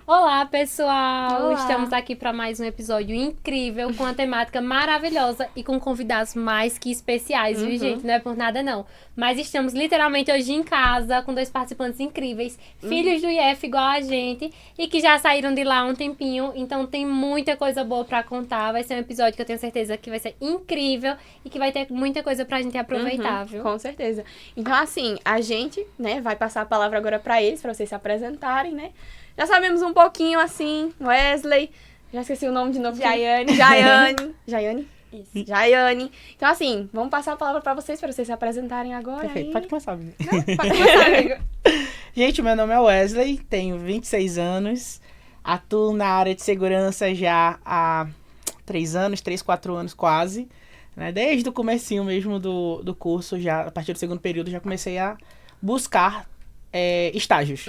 Olá, pessoal! Olá. Estamos aqui para mais um episódio incrível, com uma temática maravilhosa e com convidados mais que especiais, viu, gente? Não é por nada, não. Mas estamos literalmente hoje em casa com dois participantes incríveis, filhos do IF igual a gente, e que já saíram de lá há um tempinho, então tem muita coisa boa para contar. Vai ser um episódio que eu tenho certeza que vai ser incrível e que vai ter muita coisa pra gente aproveitar, viu? Com certeza. Então, assim, a gente, né, vai passar a palavra agora pra eles, pra vocês se apresentarem, né? Já sabemos um pouquinho, assim, Wesley, já esqueci o nome de novo. Jaiane. Isso, Jaiane. Então, assim, vamos passar a palavra pra vocês se apresentarem agora. Perfeito, aí. pode começar, amigo. Pode começar, amigo. Gente, meu nome é Wesley, tenho 26 anos, atuo na área de segurança já há 3, 4 anos quase, né? Desde o comecinho mesmo do curso, já a partir do segundo período, já comecei a buscar estágios.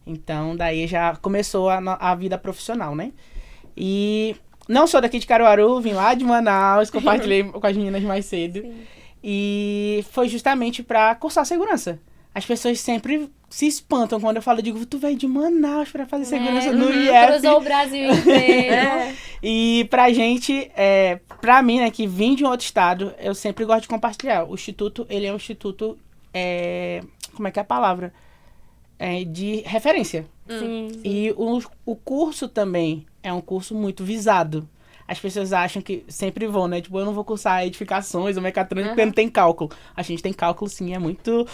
Então, daí já começou a vida profissional, né? E não sou daqui de Caruaru, vim lá de Manaus, compartilhei com as meninas mais cedo. Sim. E foi justamente para cursar segurança. As pessoas sempre se espantam quando eu falo, digo, tu veio de Manaus para fazer segurança no IF. Cruzou o Brasil inteiro. E pra gente, pra mim, né, que vim de um outro estado, eu sempre gosto de compartilhar. O instituto, ele é um instituto, como é que é a palavra? De referência. Sim. E o curso também é um curso muito visado. As pessoas acham que sempre vão, né? Tipo, eu não vou cursar edificações ou mecatrônica porque não tem cálculo. A gente tem cálculo, sim, é muito,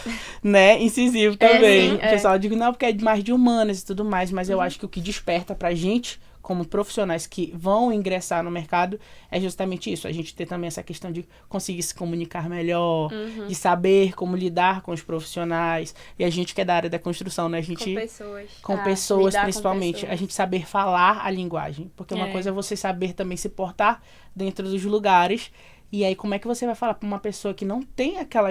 né, incisivo também. sim, O pessoal diz, não, porque é mais de humanas e tudo mais, mas eu acho que o que desperta pra gente, como profissionais que vão ingressar no mercado, é justamente isso. A gente ter também essa questão de conseguir se comunicar melhor, de saber como lidar com os profissionais. E a gente que é da área da construção, né? A gente... Com pessoas. Com Ah, pessoas, lidar com principalmente. pessoas. A gente saber falar a linguagem. Porque uma coisa é você saber também se portar dentro dos lugares. E aí, como é que você vai falar pra uma pessoa que não tem aquela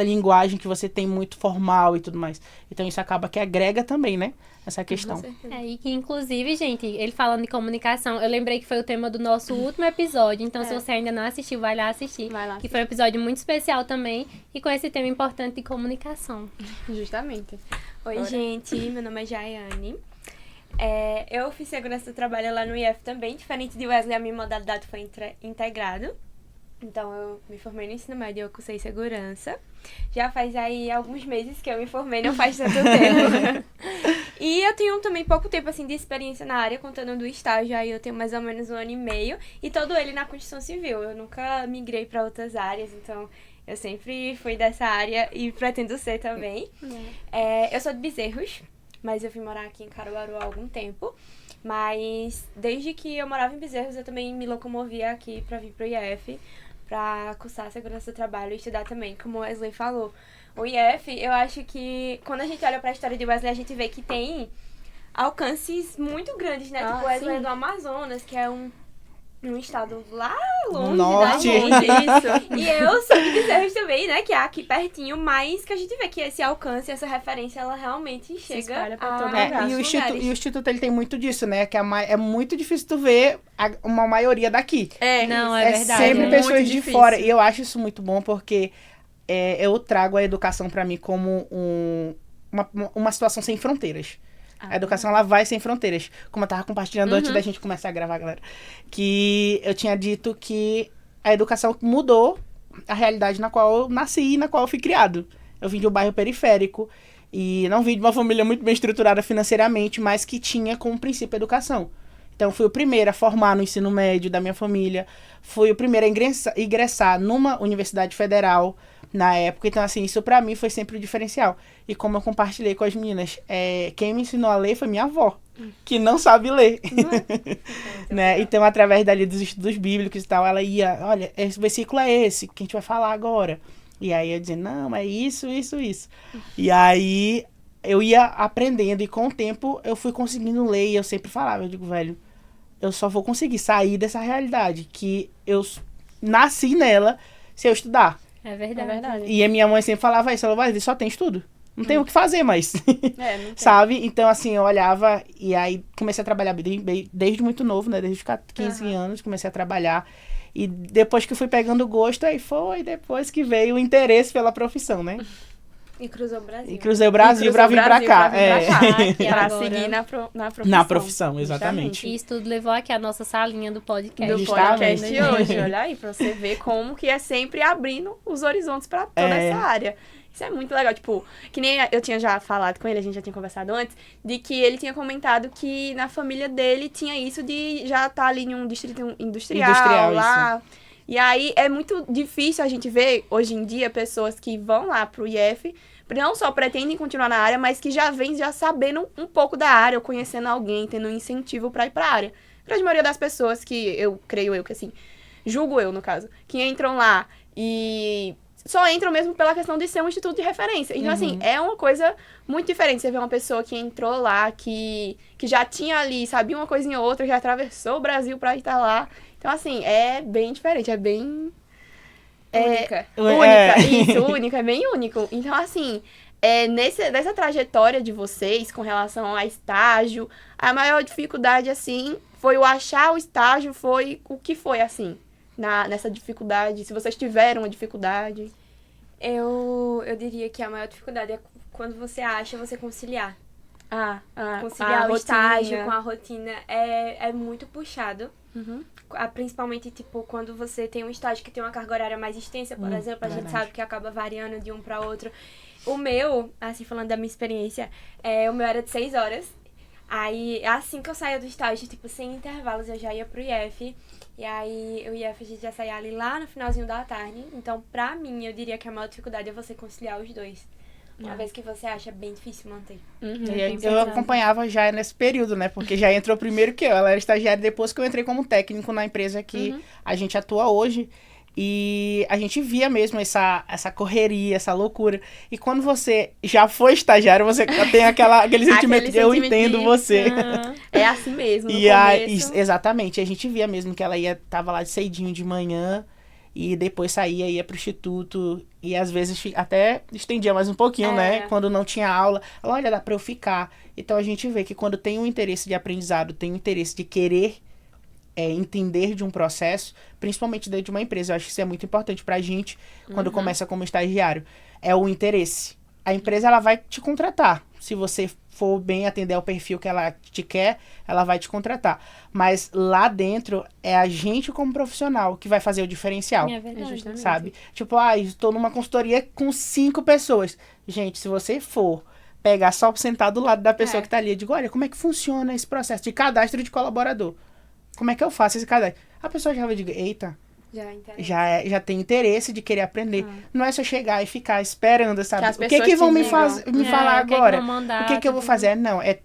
linguagem que você tem muito formal e tudo mais? Então, isso acaba que agrega também, né? Essa questão. E que, inclusive, gente, ele falando de comunicação, eu lembrei que foi o tema do nosso último episódio. Então, se você ainda não assistiu, vai lá assistir. Vai lá Que foi um episódio muito especial também. E com esse tema importante de comunicação. Justamente. Oi, gente, meu nome é Jaiane. Eu fiz segurança do trabalho lá no IF também, diferente de Wesley, a minha modalidade foi integrado. Então, eu me formei no ensino médio e eu cursei segurança. Já faz aí alguns meses que eu me formei, não faz tanto tempo. E eu tenho também pouco tempo, assim, de experiência na área, contando do estágio, aí eu tenho mais ou menos 1 ano e meio. E todo ele na construção civil, eu nunca migrei para outras áreas, então... Eu sempre fui dessa área e pretendo ser também. Eu sou de Bezerros, mas eu vim morar aqui em Caruaru há algum tempo. Mas desde que eu morava em Bezerros, eu também me locomovia aqui pra vir pro IF, pra cursar segurança do trabalho e estudar também, como o Wesley falou. O IF, eu acho que quando a gente olha pra história de Wesley, a gente vê que tem alcances muito grandes, né? Tipo, Wesley é do Amazonas, que é um estado lá longe No norte. da gente. Isso. E eu sou de Bezerros também, né? Que é aqui pertinho, mas que a gente vê que esse alcance, essa referência, ela realmente chega espalha pra a todo É, lugar. e o lugares. instituto ele tem muito disso, né? Que é muito difícil tu ver uma maioria daqui. Não, É verdade. sempre muito pessoas de difícil. fora. E eu acho isso muito bom porque eu trago a educação pra mim como uma situação sem fronteiras. A educação, ela vai sem fronteiras. Como eu tava compartilhando antes da gente começar a gravar, galera. Que eu tinha dito que a educação mudou a realidade na qual eu nasci e na qual eu fui criado. Eu vim de um bairro periférico e não vim de uma família muito bem estruturada financeiramente, mas que tinha como princípio a educação. Então, fui o primeiro a formar no ensino médio da minha família. Fui o primeiro a ingressar numa universidade federal na época. Então, assim, isso pra mim foi sempre o diferencial. E como eu compartilhei com as meninas, quem me ensinou a ler foi minha avó, que não sabe ler. Né? Então, através dali dos estudos bíblicos e tal, ela ia, olha, esse versículo é esse que a gente vai falar agora. E aí eu dizia, não, é isso. E aí eu ia aprendendo e com o tempo eu fui conseguindo ler e eu sempre falava, eu digo, velho, eu só vou conseguir sair dessa realidade que eu nasci nela se eu estudar. É verdade. É verdade. E a minha mãe sempre falava isso, ela vai, só tem estudo. Não tem o que fazer mais. Não tem. Sabe? Então, assim, eu olhava e aí comecei a trabalhar desde muito novo, né? Desde os 15 anos comecei a trabalhar. E depois que fui pegando gosto, aí foi depois que veio o interesse pela profissão, né? E cruzou o Brasil. E cruzei o Brasil pra vir pra cá. Pra agora. seguir na profissão. Na profissão, exatamente. E isso tudo levou aqui a nossa salinha do podcast. Do Justamente. podcast hoje. Olha aí, pra você ver como que é sempre abrindo os horizontes pra toda essa área. Isso é muito legal, tipo, que nem eu tinha já falado com ele, a gente já tinha conversado antes, de que ele tinha comentado que na família dele tinha isso de já estar ali em um distrito industrial lá. E aí é muito difícil a gente ver, hoje em dia, pessoas que vão lá pro IF, não só pretendem continuar na área, mas que já vêm já sabendo um pouco da área, ou conhecendo alguém, tendo um incentivo pra ir pra área. A grande maioria das pessoas que creio eu que assim, julgo eu no caso, que entram lá e só entram mesmo pela questão de ser um instituto de referência. Então, assim, é uma coisa muito diferente. Você vê uma pessoa que entrou lá, que já tinha ali, sabia uma coisinha ou outra, já atravessou o Brasil pra estar lá. Então, assim, é bem diferente, é bem... Única. Isso, único, é bem único. Então, assim, nessa trajetória de vocês com relação a estágio, a maior dificuldade, assim, foi o achar o estágio, foi o que foi, assim, nessa dificuldade, se vocês tiveram uma dificuldade. Eu diria que a maior dificuldade é quando você acha você conciliar. a Conciliar o estágio rotina. com a rotina é muito puxado. Uhum. Principalmente, tipo, quando você tem um estágio que tem uma carga horária mais extensa, por exemplo, a gente sabe que acaba variando de um para outro. O meu, assim, falando da minha experiência, o meu era de 6 horas. Aí, assim que eu saía do estágio, tipo, sem intervalos, eu já ia pro IF. E aí, o IF a gente já saía ali lá no finalzinho da tarde. Então, pra mim, eu diria que a maior dificuldade é você conciliar os dois. Uma vez que você acha bem difícil manter. E aí, eu acompanhava já nesse período, né? Porque já entrou primeiro que eu. Ela era estagiária depois que eu entrei como técnico na empresa que a gente atua hoje. E a gente via mesmo essa correria, essa loucura. E quando você já foi estagiário, você tem aquele sentimento de eu entendo você. É assim mesmo, no E começo. exatamente, a gente via mesmo que ela tava lá cedinho de manhã e depois saía, ia pro instituto e às vezes até estendia mais um pouquinho, né? Quando não tinha aula. Ela, olha, dá pra eu ficar. Então a gente vê que quando tem um interesse de aprendizado, tem um interesse de querer entender de um processo, principalmente dentro de uma empresa. Eu acho que isso é muito importante pra gente quando começa como estagiário. É o interesse. A empresa, ela vai te contratar. Se você for bem atender ao perfil que ela te quer, ela vai te contratar. Mas lá dentro, é a gente como profissional que vai fazer o diferencial. É verdade. Sabe? Tipo, estou numa consultoria com 5 pessoas. Gente, se você for pegar só sentar do lado da pessoa que tá ali, eu digo, olha, como é que funciona esse processo de cadastro de colaborador? Como é que eu faço esse cadastro? A pessoa já vai dizer, eita, já tem interesse de querer aprender. Não é só chegar e ficar esperando, sabe? O que vão me falar agora? O que eu vou fazer? Não, eu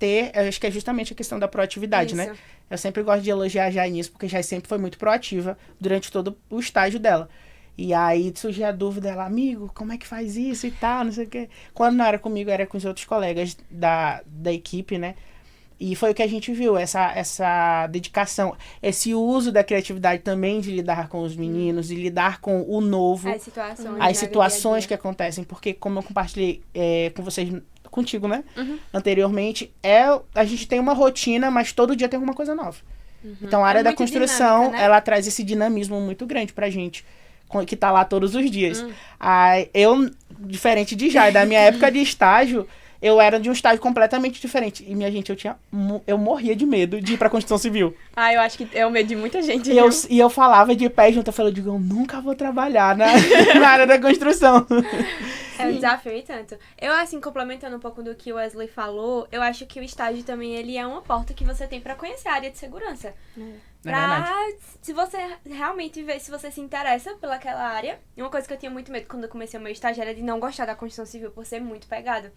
acho que é justamente a questão da proatividade, né? Eu sempre gosto de elogiar a Jai nisso, porque a Jai sempre foi muito proativa durante todo o estágio dela. E aí surgia a dúvida dela, amigo, como é que faz isso e tal, não sei o quê. Quando não era comigo, era com os outros colegas da equipe, né? E foi o que a gente viu, essa dedicação, esse uso da criatividade também de lidar com os meninos, de lidar com o novo. As situações que acontecem, porque como eu compartilhei com vocês, contigo, né? Anteriormente, a gente tem uma rotina, mas todo dia tem alguma coisa nova. Então a área da construção, dinâmica, né? Ela traz esse dinamismo muito grande pra gente, que tá lá todos os dias. Eu, diferente de Jai, da minha época de estágio, eu era de um estágio completamente diferente. E, minha gente, eu morria de medo de ir pra construção civil. Eu acho que é o medo de muita gente. E eu falava de pé junto, eu digo, eu nunca vou trabalhar na área da construção. É um desafio e tanto. Eu, assim, complementando um pouco do que o Wesley falou, eu acho que o estágio também, ele é uma porta que você tem pra conhecer a área de segurança. Se você realmente ver se você se interessa pelaquela área. E uma coisa que eu tinha muito medo quando eu comecei o meu estágio era de não gostar da construção civil por ser muito pegado.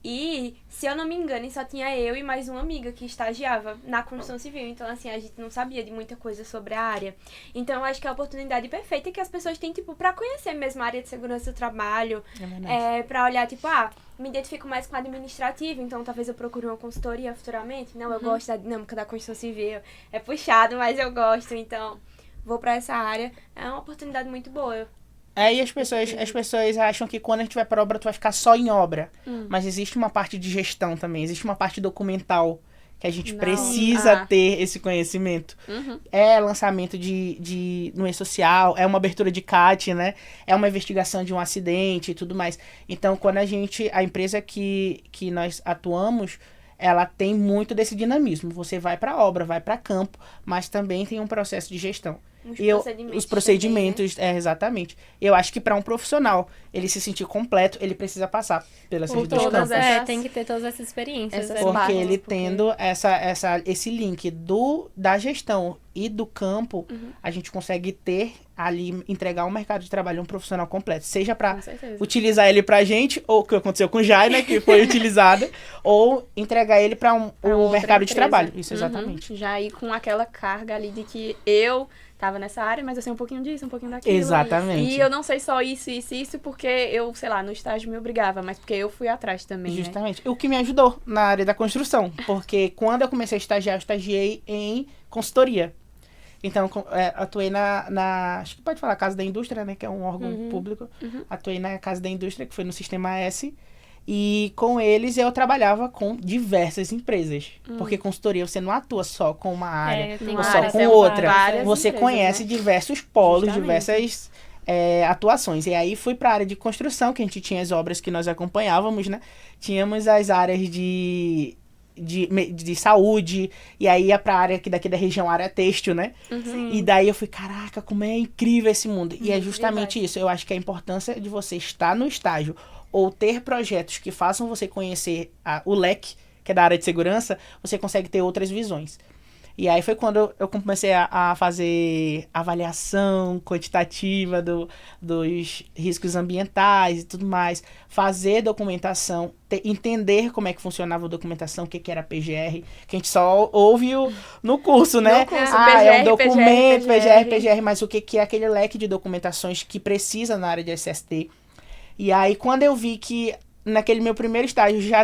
E, se eu não me engano, só tinha eu e mais uma amiga que estagiava na construção civil. Então, assim, a gente não sabia de muita coisa sobre a área. Então, eu acho que é a oportunidade perfeita que as pessoas têm, tipo, pra conhecer mesmo a área de segurança do trabalho. Pra olhar, tipo, me identifico mais com a administrativa, então talvez eu procure uma consultoria futuramente. Não, eu gosto da dinâmica da construção civil. É puxado, mas eu gosto, então vou pra essa área. É uma oportunidade muito boa. E as pessoas acham que quando a gente vai pra obra, tu vai ficar só em obra. Mas existe uma parte de gestão também, existe uma parte documental que a gente Não. precisa ter esse conhecimento. É lançamento no e-social, é uma abertura de CAT, né? É uma investigação de um acidente e tudo mais. Então, quando a empresa que nós atuamos, ela tem muito desse dinamismo. Você vai para obra, vai para campo, mas também tem um processo de gestão. Os procedimentos, também, né? Exatamente. Eu acho que para um profissional, ele se sentir completo, ele precisa passar pela Por gestão. todas essas- tem que ter todas essas experiências. essas é. partes. Porque ele porque- tendo esse link da gestão e do campo, a gente consegue ter ali, entregar um mercado de trabalho, um profissional completo. Seja para Com certeza. utilizar ele pra gente, ou o que aconteceu com o Jai, né, que foi utilizada, ou entregar ele para um outra mercado de empresa. trabalho. Isso, exatamente. Já ir com aquela carga ali de que eu tava nessa área, mas eu sei um pouquinho disso, um pouquinho daquilo. Exatamente. E eu não sei só isso, porque eu, sei lá, no estágio me obrigava, mas porque eu fui atrás também, né? Justamente. O que me ajudou na área da construção. Porque quando eu comecei a estagiar, eu estagiei em consultoria. Então, atuei acho que pode falar, Casa da Indústria, né? Que é um órgão público. Atuei na Casa da Indústria, que foi no Sistema S. E com eles eu trabalhava com diversas empresas. Porque consultoria você não atua só com uma área, tem ou só várias, com tem outra. várias Você empresas, conhece né? diversos polos, Justamente. diversas atuações. E aí fui para a área de construção, que a gente tinha as obras que nós acompanhávamos, né? Tínhamos as áreas de saúde, e aí ia pra área daqui da região, área têxtil, né? E daí eu fui, caraca, como é incrível esse mundo. E é justamente isso, eu acho que a importância de você estar no estágio ou ter projetos que façam você conhecer o leque, que é da área de segurança, você consegue ter outras visões. E aí foi quando eu comecei a fazer avaliação quantitativa dos riscos ambientais e tudo mais, fazer documentação, entender como é que funcionava a documentação, o que era PGR, que a gente só ouve no curso, né? No curso, é um PGR, documento, PGR. PGR, mas o que é aquele leque de documentações que precisa na área de SST. E aí, quando eu vi que naquele meu primeiro estágio eu já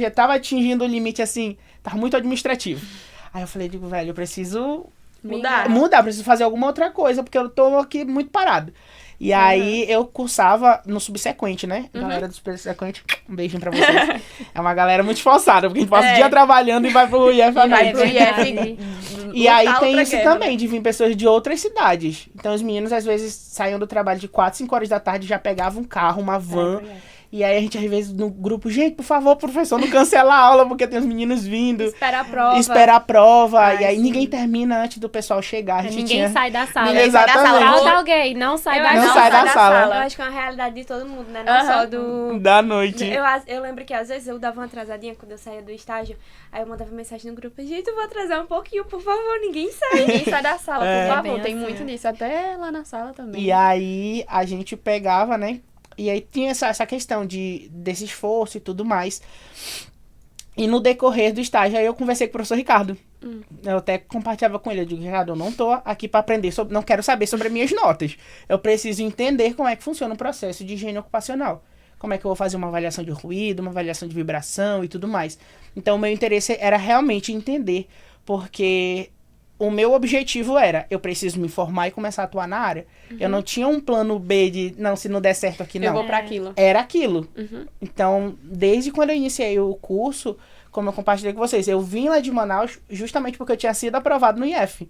estava atingindo o limite, assim, tava muito administrativo. Aí eu falei, velho, eu preciso mudar, preciso fazer alguma outra coisa, porque eu tô aqui muito parado. E aí eu cursava no Subsequente, né? Galera do Subsequente, um beijinho pra vocês. É uma galera muito esforçada, porque a gente passa o dia trabalhando e vai pro IF à vai noite. pro verdade. E aí lutar tem outra isso guerra, também, de vir pessoas de outras cidades. Então os meninos às vezes saíam do trabalho de 4, 5 horas da tarde, já pegavam um carro, uma van. E aí a gente às vezes no grupo, gente, por favor, professor, não cancela a aula, porque tem os meninos vindo. Espera a prova. Ai, e aí ninguém termina antes do pessoal chegar. A gente Ninguém sai da sala. Ninguém sai da sala. Falta alguém, não sai da acho Não que sai da sala. Eu acho que é uma realidade de todo mundo, né? Não só do... Da noite. Eu lembro que às vezes eu dava uma atrasadinha quando eu saía do estágio. Aí eu mandava mensagem no grupo: gente, eu vou atrasar um pouquinho, por favor, ninguém sai. Ninguém sai da sala, É. por favor. É bem Tem assim. muito disso, até lá na sala também. E aí a gente pegava, né? E aí tinha essa questão desse esforço e tudo mais. E no decorrer do estágio, aí eu conversei com o professor Ricardo. Eu até compartilhava com ele. Eu digo, Ricardo, eu não tô aqui para aprender, não quero saber sobre as minhas notas. Eu preciso entender como é que funciona o processo de higiene ocupacional. Como é que eu vou fazer uma avaliação de ruído, uma avaliação de vibração e tudo mais. Então, o meu interesse era realmente entender, porque o meu objetivo era, eu preciso me formar e começar a atuar na área. Eu não tinha um plano B de, não, se não der certo aqui, não. Eu vou pra aquilo. Era aquilo. Então, desde quando eu iniciei o curso, como eu compartilhei com vocês, eu vim lá de Manaus justamente porque eu tinha sido aprovado no IF.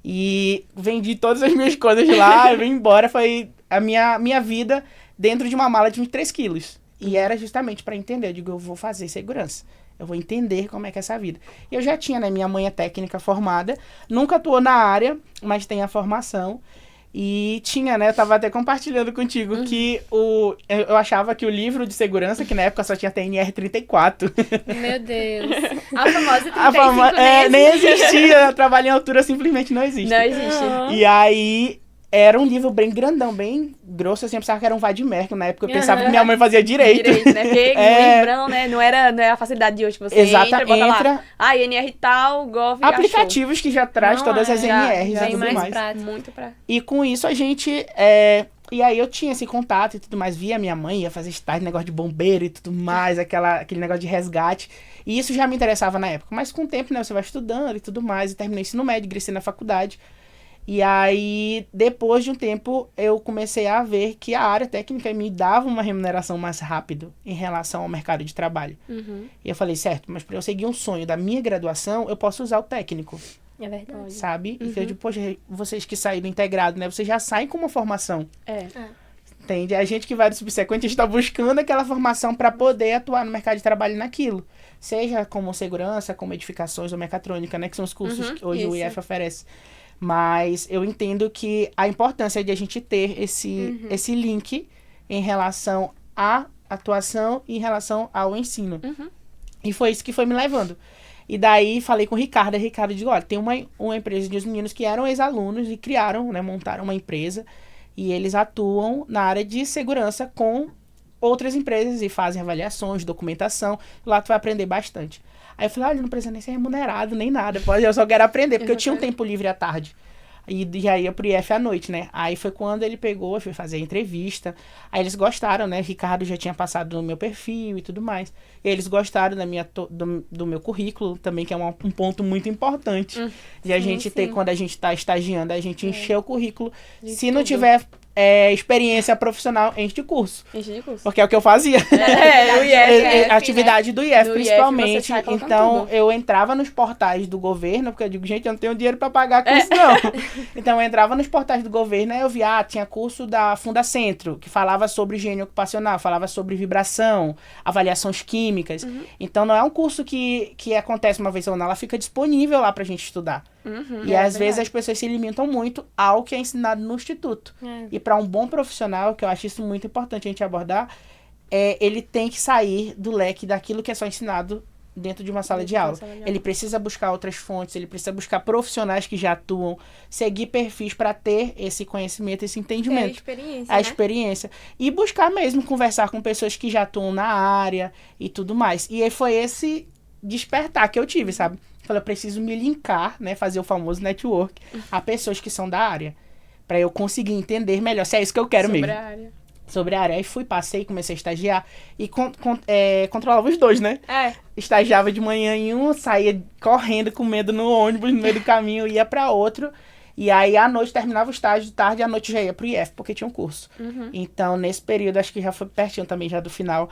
E vendi todas as minhas coisas lá, eu vim embora, foi a minha vida dentro de uma mala de 23 quilos. E era justamente para entender, eu digo, eu vou fazer segurança. Eu vou entender como é que é essa vida. E eu já tinha, né? Minha mãe é técnica formada, nunca atuou na área, mas tem a formação. E tinha, né? Eu tava até compartilhando contigo que eu achava que o livro de segurança, que na época só tinha TNR 34. Meu Deus. A famosa 35, né? Nem existia. Trabalho em altura simplesmente não existe. Não existe. E aí, era um livro bem grandão, bem grosso. Eu sempre pensava que era um vadimerco. Na época eu pensava que minha mãe fazia direito. Né? Porque É. livrão, né? Não é a facilidade de hoje que você Exatamente. entra, bota lá, INR tal, Gov, Aplicativos que já traz Não, todas as já NRs e bem tudo mais mais. prático. achou. Muito pra... E com isso a gente... E aí eu tinha esse contato e tudo mais. Via minha mãe, ia fazer estágio, negócio de bombeiro e tudo mais. Aquele negócio de resgate. E isso já me interessava na época. Mas com o tempo, né? Você vai estudando e tudo mais. E terminei ensino médio, ingressei na faculdade. E aí, depois de um tempo, eu comecei a ver que a área técnica me dava uma remuneração mais rápido em relação ao mercado de trabalho. E eu falei, certo, mas para eu seguir um sonho da minha graduação, eu posso usar o técnico. É verdade. Sabe? E eu digo, poxa, vocês que saíram do integrado, né? Vocês já saem com uma formação. Entende? A gente que vai do subsequente, a gente está buscando aquela formação para poder atuar no mercado de trabalho naquilo. Seja como segurança, como edificações ou mecatrônica, né? Que são os cursos que hoje o IF oferece. Mas eu entendo que a importância de a gente ter esse link em relação à atuação e em relação ao ensino. E foi isso que foi me levando. E daí falei com o Ricardo, e Ricardo disse, olha, tem uma empresa de uns meninos que eram ex-alunos e criaram, né, montaram uma empresa e eles atuam na área de segurança com outras empresas e fazem avaliações, documentação, lá tu vai aprender bastante. Aí eu falei, olha, não precisa nem ser remunerado, nem nada, eu só quero aprender, porque eu tinha um tempo livre à tarde. E aí eu pro IF à noite, né? Aí foi quando ele pegou, foi fazer a entrevista. Aí eles gostaram, né? Ricardo já tinha passado no meu perfil e tudo mais. E eles gostaram do meu currículo também, que é um ponto muito importante. De a gente ter, quando a gente tá estagiando, a gente encher o currículo. Se não tiver experiência profissional, enche de curso. Porque é o que eu fazia. O IF, atividade do IF, No principalmente. IF você Então, tudo. eu entrava nos portais do governo, porque eu digo, gente, eu não tenho dinheiro pra pagar curso, não. Então, eu entrava nos portais do governo, aí eu via, tinha curso da Fundacentro, que falava sobre higiene ocupacional, falava sobre vibração, avaliações químicas. Então, não é um curso que acontece uma vez ou não, ela fica disponível lá pra gente estudar. E às vezes as pessoas se limitam muito ao que é ensinado no instituto. E para um bom profissional, que eu acho isso muito importante a gente abordar, ele tem que sair do leque daquilo que é só ensinado dentro de uma sala de aula. Ele precisa buscar outras fontes, ele precisa buscar profissionais que já atuam, seguir perfis para ter esse conhecimento, esse entendimento. A experiência. E buscar mesmo conversar com pessoas que já atuam na área e tudo mais. E aí foi esse despertar que eu tive, sabe? Falei, eu preciso me linkar, né? Fazer o famoso network a pessoas que são da área. Pra eu conseguir entender melhor se é isso que eu quero mesmo. Sobre a área. Aí fui, passei, comecei a estagiar. E controlava os dois, né? Estagiava de manhã em um, saía correndo com medo no ônibus, no meio do caminho, ia pra outro. E aí, à noite, terminava o estágio, de tarde, à noite já ia pro IF, porque tinha um curso. Então, nesse período, acho que já foi pertinho também, já do final.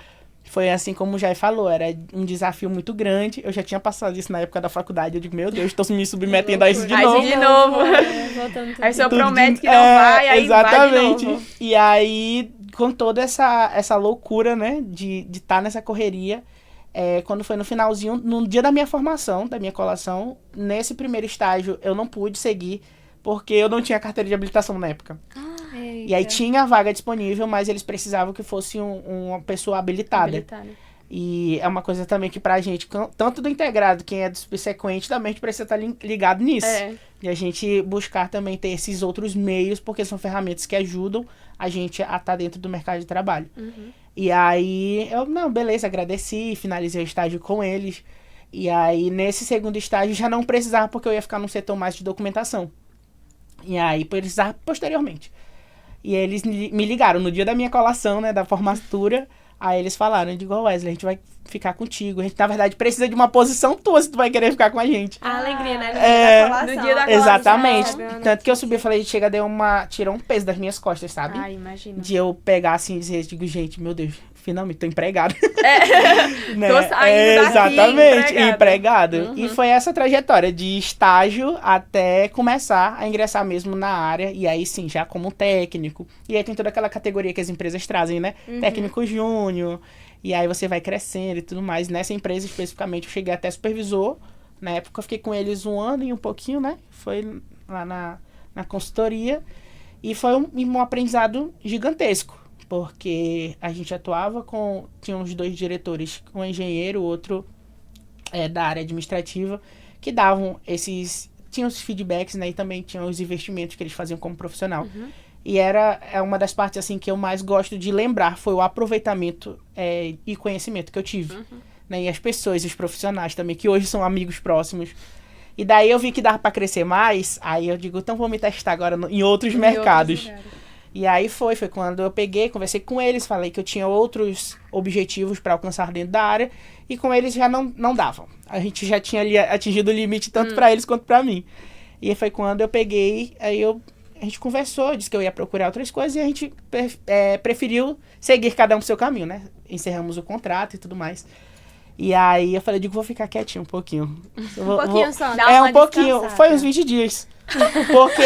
Foi assim como o Jai falou, era um desafio muito grande. Eu já tinha passado isso na época da faculdade. Eu digo, meu Deus, estou me submetendo a isso de novo. Aí você promete que não vai, aí exatamente. vai de novo. E aí, com toda essa loucura, né, de estar nessa correria, quando foi no finalzinho, no dia da minha formação, da minha colação, nesse primeiro estágio, eu não pude seguir, porque eu não tinha carteira de habilitação na época. E aí tinha a vaga disponível, mas eles precisavam que fosse uma pessoa habilitada. E é uma coisa também que pra gente, tanto do integrado, quem é do subsequente, também a gente precisa estar ligado nisso. E a gente buscar também ter esses outros meios, porque são ferramentas que ajudam a gente a estar dentro do mercado de trabalho. E aí, beleza, agradeci, finalizei o estágio com eles. E aí, nesse segundo estágio, já não precisava, porque eu ia ficar num setor mais de documentação. E aí, precisava posteriormente. E eles me ligaram no dia da minha colação, né, da formatura. Aí eles falaram, eu digo, Wesley, a gente vai ficar contigo. A gente, na verdade, precisa de uma posição tua se tu vai querer ficar com a gente. A alegria, né? No dia da colação. Exatamente. Tanto que eu subi e falei, tirou um peso das minhas costas, sabe? Imagina. De eu pegar assim e dizer, digo, gente, meu Deus, finalmente tô empregado. Né? Tô saindo daqui exatamente, empregado. E foi essa trajetória de estágio até começar a ingressar mesmo na área. E aí sim, já como técnico. E aí tem toda aquela categoria que as empresas trazem, né? Técnico júnior. E aí você vai crescendo e tudo mais. Nessa empresa especificamente eu cheguei até supervisor. Na época eu fiquei com eles 1 ano e um pouquinho, né? Foi lá na consultoria. E foi um aprendizado gigantesco. Porque a gente atuava tinha uns 2 diretores, um engenheiro, outro da área administrativa, que davam tinham os feedbacks, né, e também tinham os investimentos que eles faziam como profissional. E é uma das partes, assim, que eu mais gosto de lembrar, foi o aproveitamento e conhecimento que eu tive. Né, e as pessoas, os profissionais também, que hoje são amigos próximos. E daí eu vi que dava para crescer mais, aí eu digo, então vou me testar agora em outros mercados. E aí foi quando eu peguei, conversei com eles, falei que eu tinha outros objetivos para alcançar dentro da área, e com eles já não davam. A gente já tinha ali atingido o limite tanto para eles quanto para mim. E foi quando eu peguei, a gente conversou, disse que eu ia procurar outras coisas e a gente preferiu seguir cada um pro seu caminho, né? Encerramos o contrato e tudo mais. E aí eu falei, vou ficar quietinho um pouquinho. Só. Um pouquinho. Foi uns 20 dias. Porque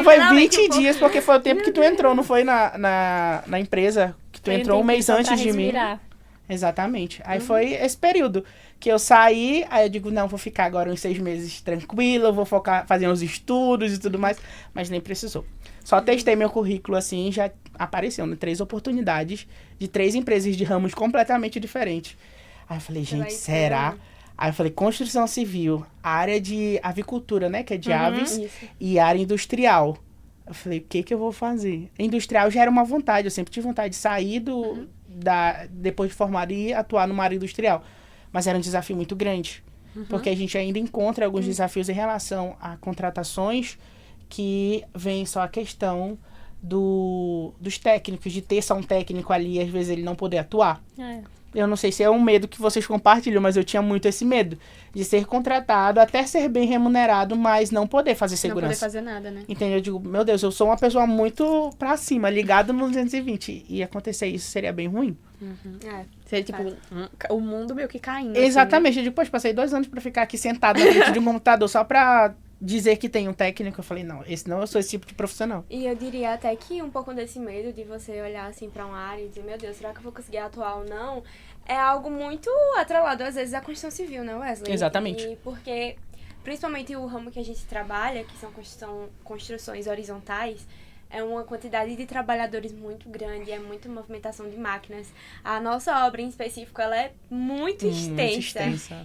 foi 20 dias, porque foi o tempo que tu entrou, não foi na empresa, que tu entrou um mês antes de mim. Exatamente. Aí foi esse período que eu saí, aí eu digo, não, vou ficar agora uns 6 meses tranquila, vou focar, fazer uns estudos e tudo mais, mas nem precisou. Só testei meu currículo assim, já apareceu, né? 3 oportunidades de 3 empresas de ramos completamente diferentes. Aí eu falei, gente, será? Aí eu falei, construção civil, área de avicultura, né, que é de aves, e área industrial. Eu falei, o que eu vou fazer? Industrial já era uma vontade, eu sempre tive vontade de sair depois de formar e atuar numa área industrial. Mas era um desafio muito grande, porque a gente ainda encontra alguns desafios em relação a contratações que vem só a questão dos técnicos, de ter só um técnico ali e às vezes ele não poder atuar. Eu não sei se é um medo que vocês compartilham, mas eu tinha muito esse medo de ser contratado, até ser bem remunerado, mas não poder fazer segurança. Não poder fazer nada, né? Entendeu? Eu digo, meu Deus, eu sou uma pessoa muito pra cima, ligada no 220. E acontecer isso seria bem ruim. Seria tipo o mundo meio que caindo. Exatamente. Assim, né? Eu digo, poxa, passei 2 anos pra ficar aqui sentado na frente de um computador só pra dizer que tem um técnico. Eu falei, não, não, eu sou esse tipo de profissional. E eu diria até que um pouco desse medo de você olhar assim pra uma área e dizer, meu Deus, será que eu vou conseguir atuar ou não? É algo muito atrelado, às vezes, à construção civil, né, Wesley? Exatamente. E porque, principalmente o ramo que a gente trabalha, que são construções horizontais, é uma quantidade de trabalhadores muito grande, é muita movimentação de máquinas. A nossa obra em específico, ela é muito extensa.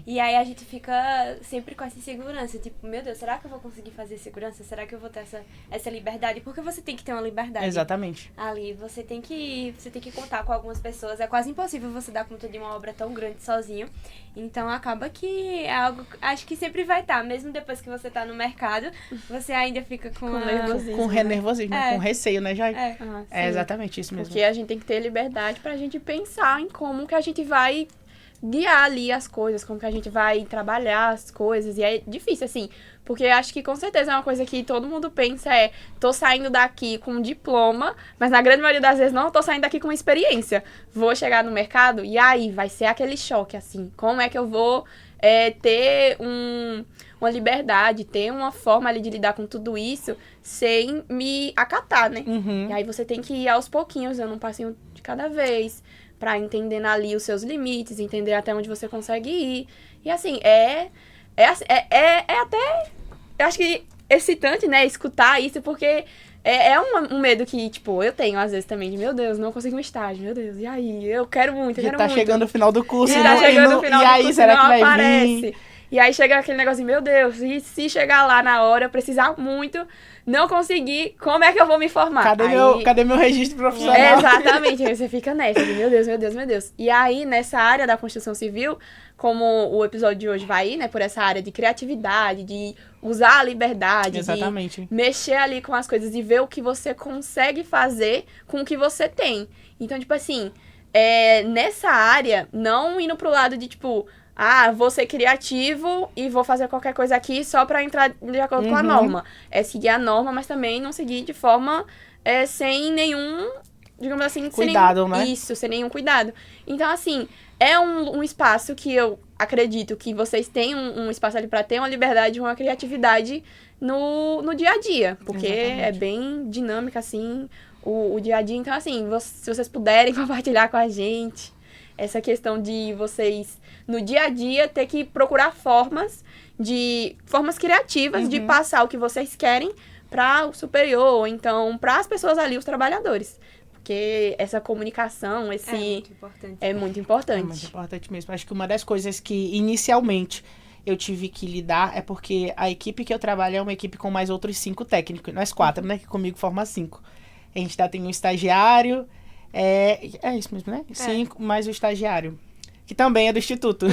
E aí a gente fica sempre com essa insegurança, tipo, meu Deus, será que eu vou conseguir fazer segurança? Será que eu vou ter essa liberdade? Porque você tem que ter uma liberdade. Exatamente. Ali, você tem que contar com algumas pessoas. É quase impossível você dar conta de uma obra tão grande sozinho. Então acaba que é algo, acho que sempre vai estar, mesmo depois que você tá no mercado, você ainda fica com nervosismo. Com nervosismo, com receio, né, Jai? É exatamente isso mesmo. Porque a gente tem que ter liberdade pra gente pensar em como que a gente vai guiar ali as coisas, como que a gente vai trabalhar as coisas. E é difícil, assim, porque acho que com certeza é uma coisa que todo mundo pensa tô saindo daqui com um diploma, mas na grande maioria das vezes não, tô saindo daqui com uma experiência. Vou chegar no mercado e aí vai ser aquele choque, assim, como é que eu vou ter uma liberdade, ter uma forma ali de lidar com tudo isso sem me acatar, né? Uhum. E aí você tem que ir aos pouquinhos, dando um passinho de cada vez, pra entender ali os seus limites, entender até onde você consegue ir. E assim, até, eu acho que excitante, né, escutar isso, porque um medo que, tipo, eu tenho às vezes também, de, meu Deus, não consigo um estágio, meu Deus, e aí? Eu quero muito, tá chegando o final do curso, e aí, curso, será que vai aparece? vir? E aí chega aquele negocinho, meu Deus, e se chegar lá na hora, eu precisar muito, não conseguir, como é que eu vou me formar? Cadê meu registro profissional? Exatamente, aí você fica nessa, de, meu Deus, meu Deus, meu Deus. E aí, nessa área da construção civil, como o episódio de hoje vai ir, né, por essa área de criatividade, de usar a liberdade, exatamente, de mexer ali com as coisas e ver o que você consegue fazer com o que você tem. Então, tipo assim, nessa área, não indo pro lado de, tipo, vou ser criativo e vou fazer qualquer coisa aqui só pra entrar de acordo com a norma. É seguir a norma, mas também não seguir de forma sem nenhum, digamos assim... cuidado, né? Isso, sem nenhum cuidado. Então, assim, é um espaço que eu acredito que vocês têm um espaço ali pra ter uma liberdade, uma criatividade no dia a dia. Porque é bem dinâmica, assim, o dia a dia. Então, assim, se vocês puderem compartilhar com a gente essa questão de vocês, no dia a dia, ter que procurar formas criativas de passar o que vocês querem para o superior, ou então para as pessoas ali, os trabalhadores. Porque essa comunicação, é muito importante. É muito importante. É muito importante mesmo. Acho que uma das coisas que, inicialmente, eu tive que lidar é porque a equipe que eu trabalho é uma equipe com mais outros 5 técnicos. Nós 4, né? Que comigo forma 5. A gente tem um estagiário... É isso mesmo, né? 5 mais o estagiário, que também é do Instituto.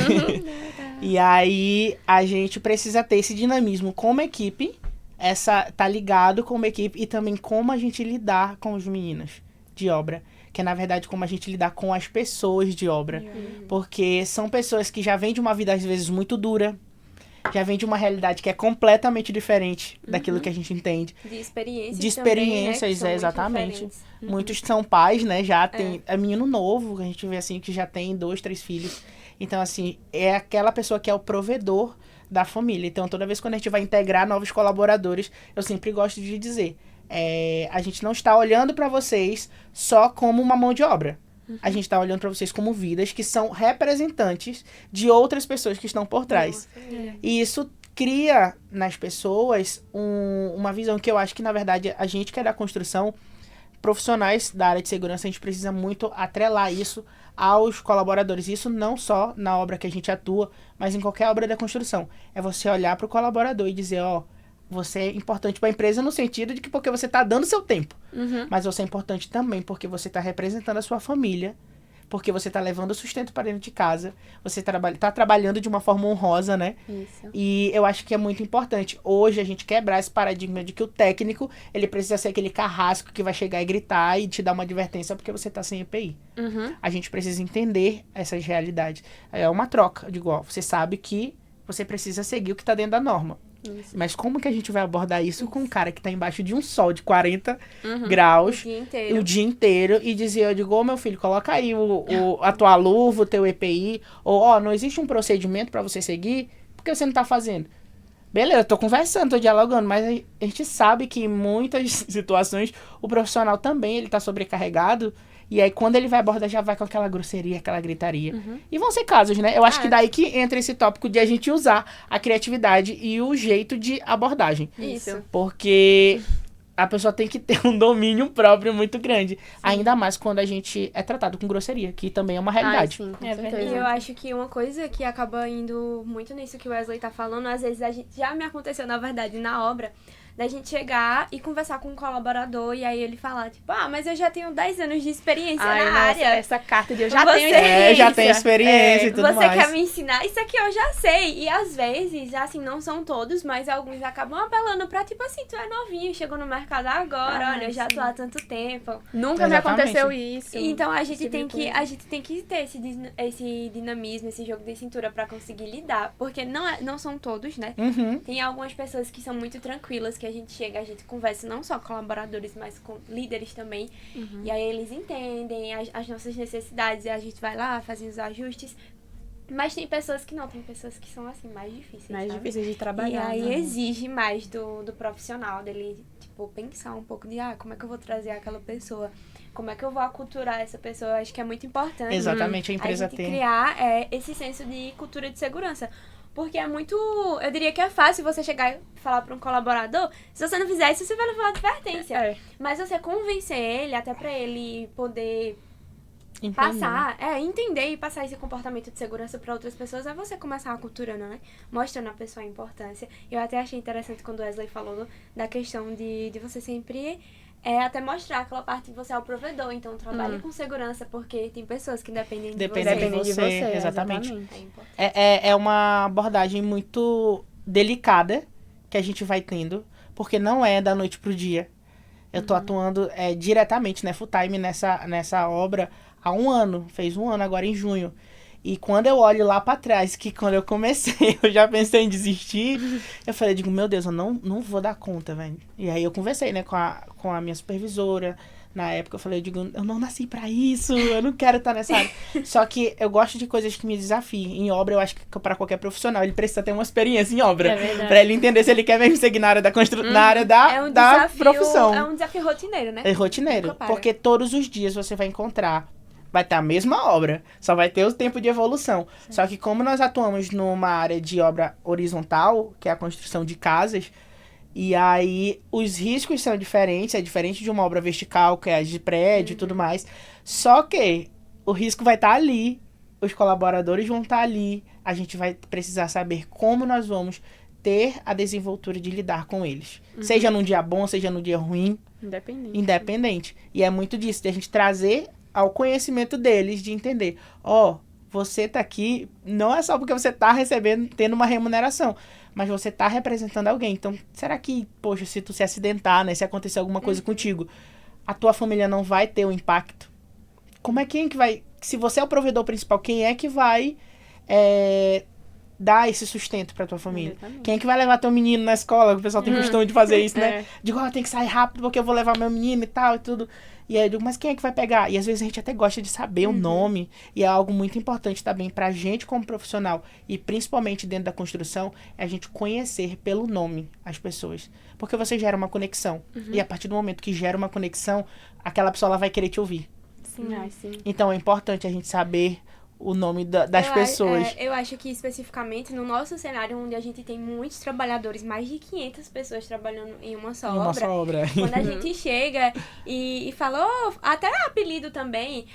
E aí, a gente precisa ter esse dinamismo como equipe, tá ligado como equipe, e também como a gente lidar com os meninos de obra. Que é, na verdade, como a gente lidar com as pessoas de obra. Porque são pessoas que já vêm de uma vida, às vezes, muito dura. já vem de uma realidade que é completamente diferente daquilo que a gente entende. De experiências De experiências, também, né, que são muito exatamente. diferentes. Muitos são pais, né? Já tem. É menino novo, a gente vê assim, que já tem 2, 3 filhos. Então, assim, é aquela pessoa que é o provedor da família. Então, toda vez quando a gente vai integrar novos colaboradores, eu sempre gosto de dizer: a gente não está olhando para vocês só como uma mão de obra. A gente está olhando para vocês como vidas que são representantes de outras pessoas que estão por trás. E isso cria nas pessoas uma visão que eu acho que, na verdade, a gente que é da construção, profissionais da área de segurança, a gente precisa muito atrelar isso aos colaboradores. Isso não só na obra que a gente atua, mas em qualquer obra da construção. É você olhar para o colaborador e dizer, você é importante para a empresa no sentido de que porque você está dando seu tempo. Mas você é importante também porque você está representando a sua família, porque você está levando o sustento para dentro de casa, você tá trabalhando de uma forma honrosa, né? Isso. E eu acho que é muito importante hoje a gente quebrar esse paradigma de que o técnico, ele precisa ser aquele carrasco que vai chegar e gritar e te dar uma advertência porque você está sem EPI. A gente precisa entender essas realidades. É uma troca, de igual. Você sabe que você precisa seguir o que está dentro da norma. Isso. Mas como que a gente vai abordar isso com um cara que tá embaixo de um sol de 40 graus o dia inteiro e dizer, eu digo, meu filho, coloca aí a tua luva, o teu EPI, ou, não existe um procedimento pra você seguir, por que você não tá fazendo? Beleza, tô conversando, tô dialogando, mas a gente sabe que em muitas situações o profissional também, ele tá sobrecarregado. E aí, quando ele vai abordar, já vai com aquela grosseria, aquela gritaria. E vão ser casos, né? Eu acho que daí que entra esse tópico de a gente usar a criatividade e o jeito de abordagem. Isso. Porque a pessoa tem que ter um domínio próprio muito grande. Ainda mais quando a gente é tratado com grosseria, que também é uma realidade. Sim, com É certeza. verdade. E eu acho que uma coisa que acaba indo muito nisso que o Wesley tá falando, às vezes já me aconteceu, na verdade, na obra, da gente chegar e conversar com um colaborador e aí ele falar, tipo, mas eu já tenho 10 anos de experiência na área. Essa carta de eu já Você- tenho Eu já experiência. tenho experiência e tudo Você mais. quer me ensinar? Isso aqui eu já sei. E às vezes, assim, não são todos, mas alguns acabam apelando pra, tipo assim, tu é novinho, chegou no mercado agora, olha, eu já tô há tanto tempo. Nunca me Exatamente. aconteceu isso. Então a gente, Esse tem tipo que, de- a gente tem que ter esse dinamismo, esse jogo de cintura pra conseguir lidar. Porque não são todos, né? Tem algumas pessoas que são muito tranquilas, que a gente chega, a gente conversa não só com colaboradores, mas com líderes também. E aí eles entendem as nossas necessidades e a gente vai lá, faz os ajustes. Mas tem pessoas que não, tem pessoas que são assim, mais difíceis, Mais sabe? difícil de E trabalhar. aí né? exige mais do profissional, dele, tipo, pensar um pouco de, como é que eu vou trazer aquela pessoa? Como é que eu vou aculturar essa pessoa? Eu acho que é muito importante. Exatamente, a empresa a gente tem. criar esse senso de cultura de segurança. Porque é muito... Eu diria que é fácil você chegar e falar para um colaborador, se você não fizer isso, você vai levar uma advertência. É. Mas você convencer ele, até para ele poder Entendeu? passar, entender e passar esse comportamento de segurança para outras pessoas, é você começar aculturando, né? Mostrando a pessoa a importância. Eu até achei interessante quando o Wesley falou da questão de você sempre até mostrar aquela parte que você é o provedor, então trabalhe com segurança, porque tem pessoas que dependem de Dependem você. de você, exatamente. É importante. É uma abordagem muito delicada que a gente vai tendo, porque não é da noite pro dia. Eu tô atuando diretamente, né, full time nessa obra há 1 ano. Fez 1 ano agora em junho. E quando eu olho lá pra trás, que quando eu comecei, eu já pensei em desistir, eu falei, meu Deus, eu não vou dar conta, velho. E aí eu conversei, né, com a minha supervisora. Na época eu falei, eu não nasci pra isso, eu não quero estar nessa área. Só que eu gosto de coisas que me desafiem. Em obra, eu acho que pra qualquer profissional, ele precisa ter uma experiência em obra. É verdade. Pra ele entender se ele quer mesmo seguir na área da construção, na área É um da desafio, profissão. é um desafio rotineiro, né? É rotineiro. Nunca para. Porque todos os dias você vai encontrar. Vai ter a mesma obra, só vai ter o tempo de evolução. Só que como nós atuamos numa área de obra horizontal, que é a construção de casas, e aí os riscos são diferentes, é diferente de uma obra vertical, que é a de prédio e tudo mais. Só que o risco vai estar ali, os colaboradores vão estar ali, a gente vai precisar saber como nós vamos ter a desenvoltura de lidar com eles. Seja num dia bom, seja num dia ruim, independente. E é muito disso, de a gente trazer ao conhecimento deles, de entender, você tá aqui, não é só porque você tá recebendo, tendo uma remuneração, mas você tá representando alguém. Então, será que, poxa, se tu se acidentar, né, se acontecer alguma coisa contigo, a tua família não vai ter um impacto? Como é quem que vai... Se você é o provedor principal, quem é que vai dar esse sustento pra tua família. Exatamente. Quem é que vai levar teu menino na escola? O pessoal tem costume de fazer isso, né? É. Digo, tem que sair rápido porque eu vou levar meu menino e tal e tudo. E aí eu digo, mas quem é que vai pegar? E às vezes a gente até gosta de saber o nome. E é algo muito importante também pra gente como profissional. E principalmente dentro da construção, é a gente conhecer pelo nome as pessoas. Porque você gera uma conexão. E a partir do momento que gera uma conexão, aquela pessoa ela vai querer te ouvir. Sim, sim. Então é importante a gente saber o nome das pessoas. Eu acho que especificamente no nosso cenário, onde a gente tem muitos trabalhadores, mais de 500 pessoas trabalhando em uma só Uma obra. só obra. Quando a gente chega e fala, até apelido também,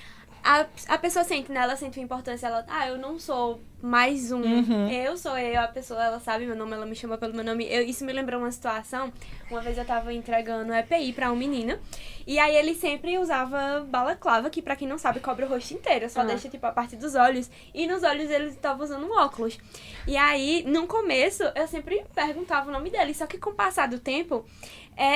a pessoa sente, né? Ela sente a importância, eu não sou mais um. Eu sou eu, a pessoa, ela sabe meu nome, ela me chama pelo meu nome. Isso me lembrou uma situação, uma vez eu tava entregando EPI pra um menino, e aí ele sempre usava balaclava, que pra quem não sabe, cobre o rosto inteiro, só deixa, tipo, a parte dos olhos, e nos olhos ele tava usando um óculos. E aí, no começo, eu sempre perguntava o nome dele, só que com o passar do tempo,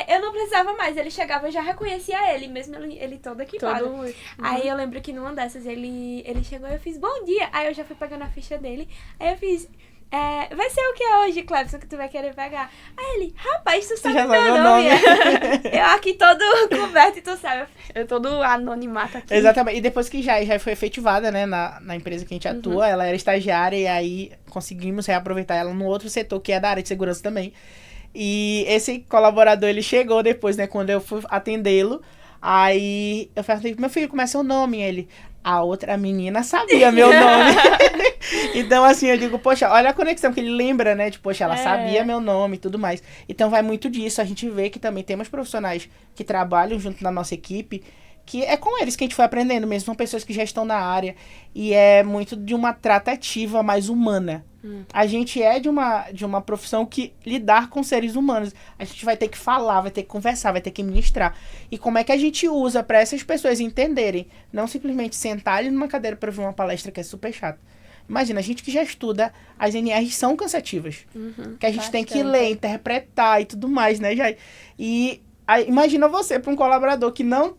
eu não precisava mais, ele chegava, eu já reconhecia ele, mesmo ele todo equipado. Aí eu lembro que numa dessas ele chegou e eu fiz, bom dia. Aí eu já fui pegando a ficha dele. Aí eu fiz, vai ser o que hoje, Clebson, que tu vai querer pegar? Aí ele, rapaz, tu sabe já meu sabe meu nome. nome. Eu aqui todo coberto e tu sabe. Eu todo anonimato aqui. Exatamente. E depois que já foi efetivada, né, na empresa que a gente atua, ela era estagiária e aí conseguimos reaproveitar ela no outro setor, que é da área de segurança também. E esse colaborador, ele chegou depois, né, quando eu fui atendê-lo. Aí eu falei, meu filho, como é seu nome? Ele, a outra menina sabia meu nome. Então, assim, eu digo, poxa, olha a conexão que ele lembra, né? Tipo, poxa, ela sabia meu nome e tudo mais. Então, vai muito disso. A gente vê que também temos profissionais que trabalham junto na nossa equipe, que é com eles que a gente foi aprendendo mesmo. São pessoas que já estão na área. E é muito de uma tratativa mais humana. A gente é de uma profissão que lidar com seres humanos. A gente vai ter que falar, vai ter que conversar, vai ter que ministrar. E como é que a gente usa para essas pessoas entenderem? Não simplesmente sentar ali numa cadeira para ouvir uma palestra que é super chata. Imagina, a gente que já estuda, as NRs são cansativas. Que a gente tem que ler, interpretar e tudo mais, né, Jai? E aí, imagina você para um colaborador que não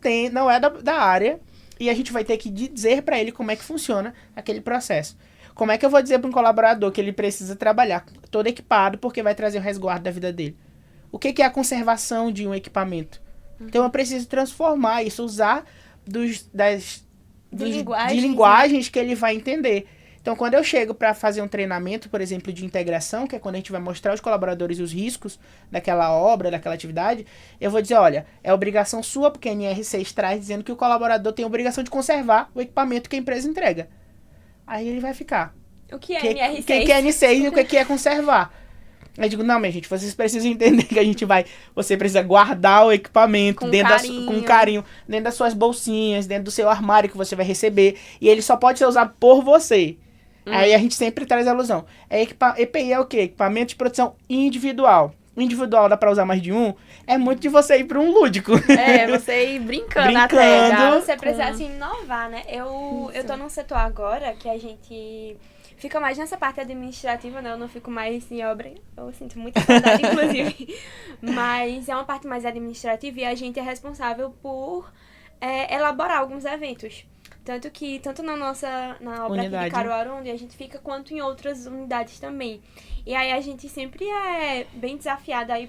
é da área, e a gente vai ter que dizer para ele como é que funciona aquele processo. Como é que eu vou dizer para um colaborador que ele precisa trabalhar todo equipado porque vai trazer o resguardo da vida dele? O que é a conservação de um equipamento? Então eu preciso transformar isso, usar de linguagens que ele vai entender. Então quando eu chego para fazer um treinamento, por exemplo, de integração, que é quando a gente vai mostrar aos colaboradores os riscos daquela obra, daquela atividade, eu vou dizer, olha, é obrigação sua, porque a NR6 traz dizendo que o colaborador tem a obrigação de conservar o equipamento que a empresa entrega. Aí ele vai ficar. O que é NR6? O que é N6 e o que é conservar? Eu digo, não, minha gente, vocês precisam entender que você precisa guardar o equipamento com carinho, dentro das suas bolsinhas, dentro do seu armário que você vai receber. E ele só pode ser usado por você. Aí a gente sempre traz a alusão. EPI é o quê? Equipamento de proteção individual. Individual dá pra usar mais de um, é muito de você ir pra um lúdico. Você ir brincando até. Você precisa, assim, inovar, né? Eu tô num setor agora que a gente fica mais nessa parte administrativa, né? Eu não fico mais em obra. Eu sinto muita saudade, inclusive. Mas é uma parte mais administrativa e a gente é responsável por elaborar alguns eventos. Tanto na obra aqui de Caruaru, onde a gente fica, quanto em outras unidades também. E aí a gente sempre é bem desafiada aí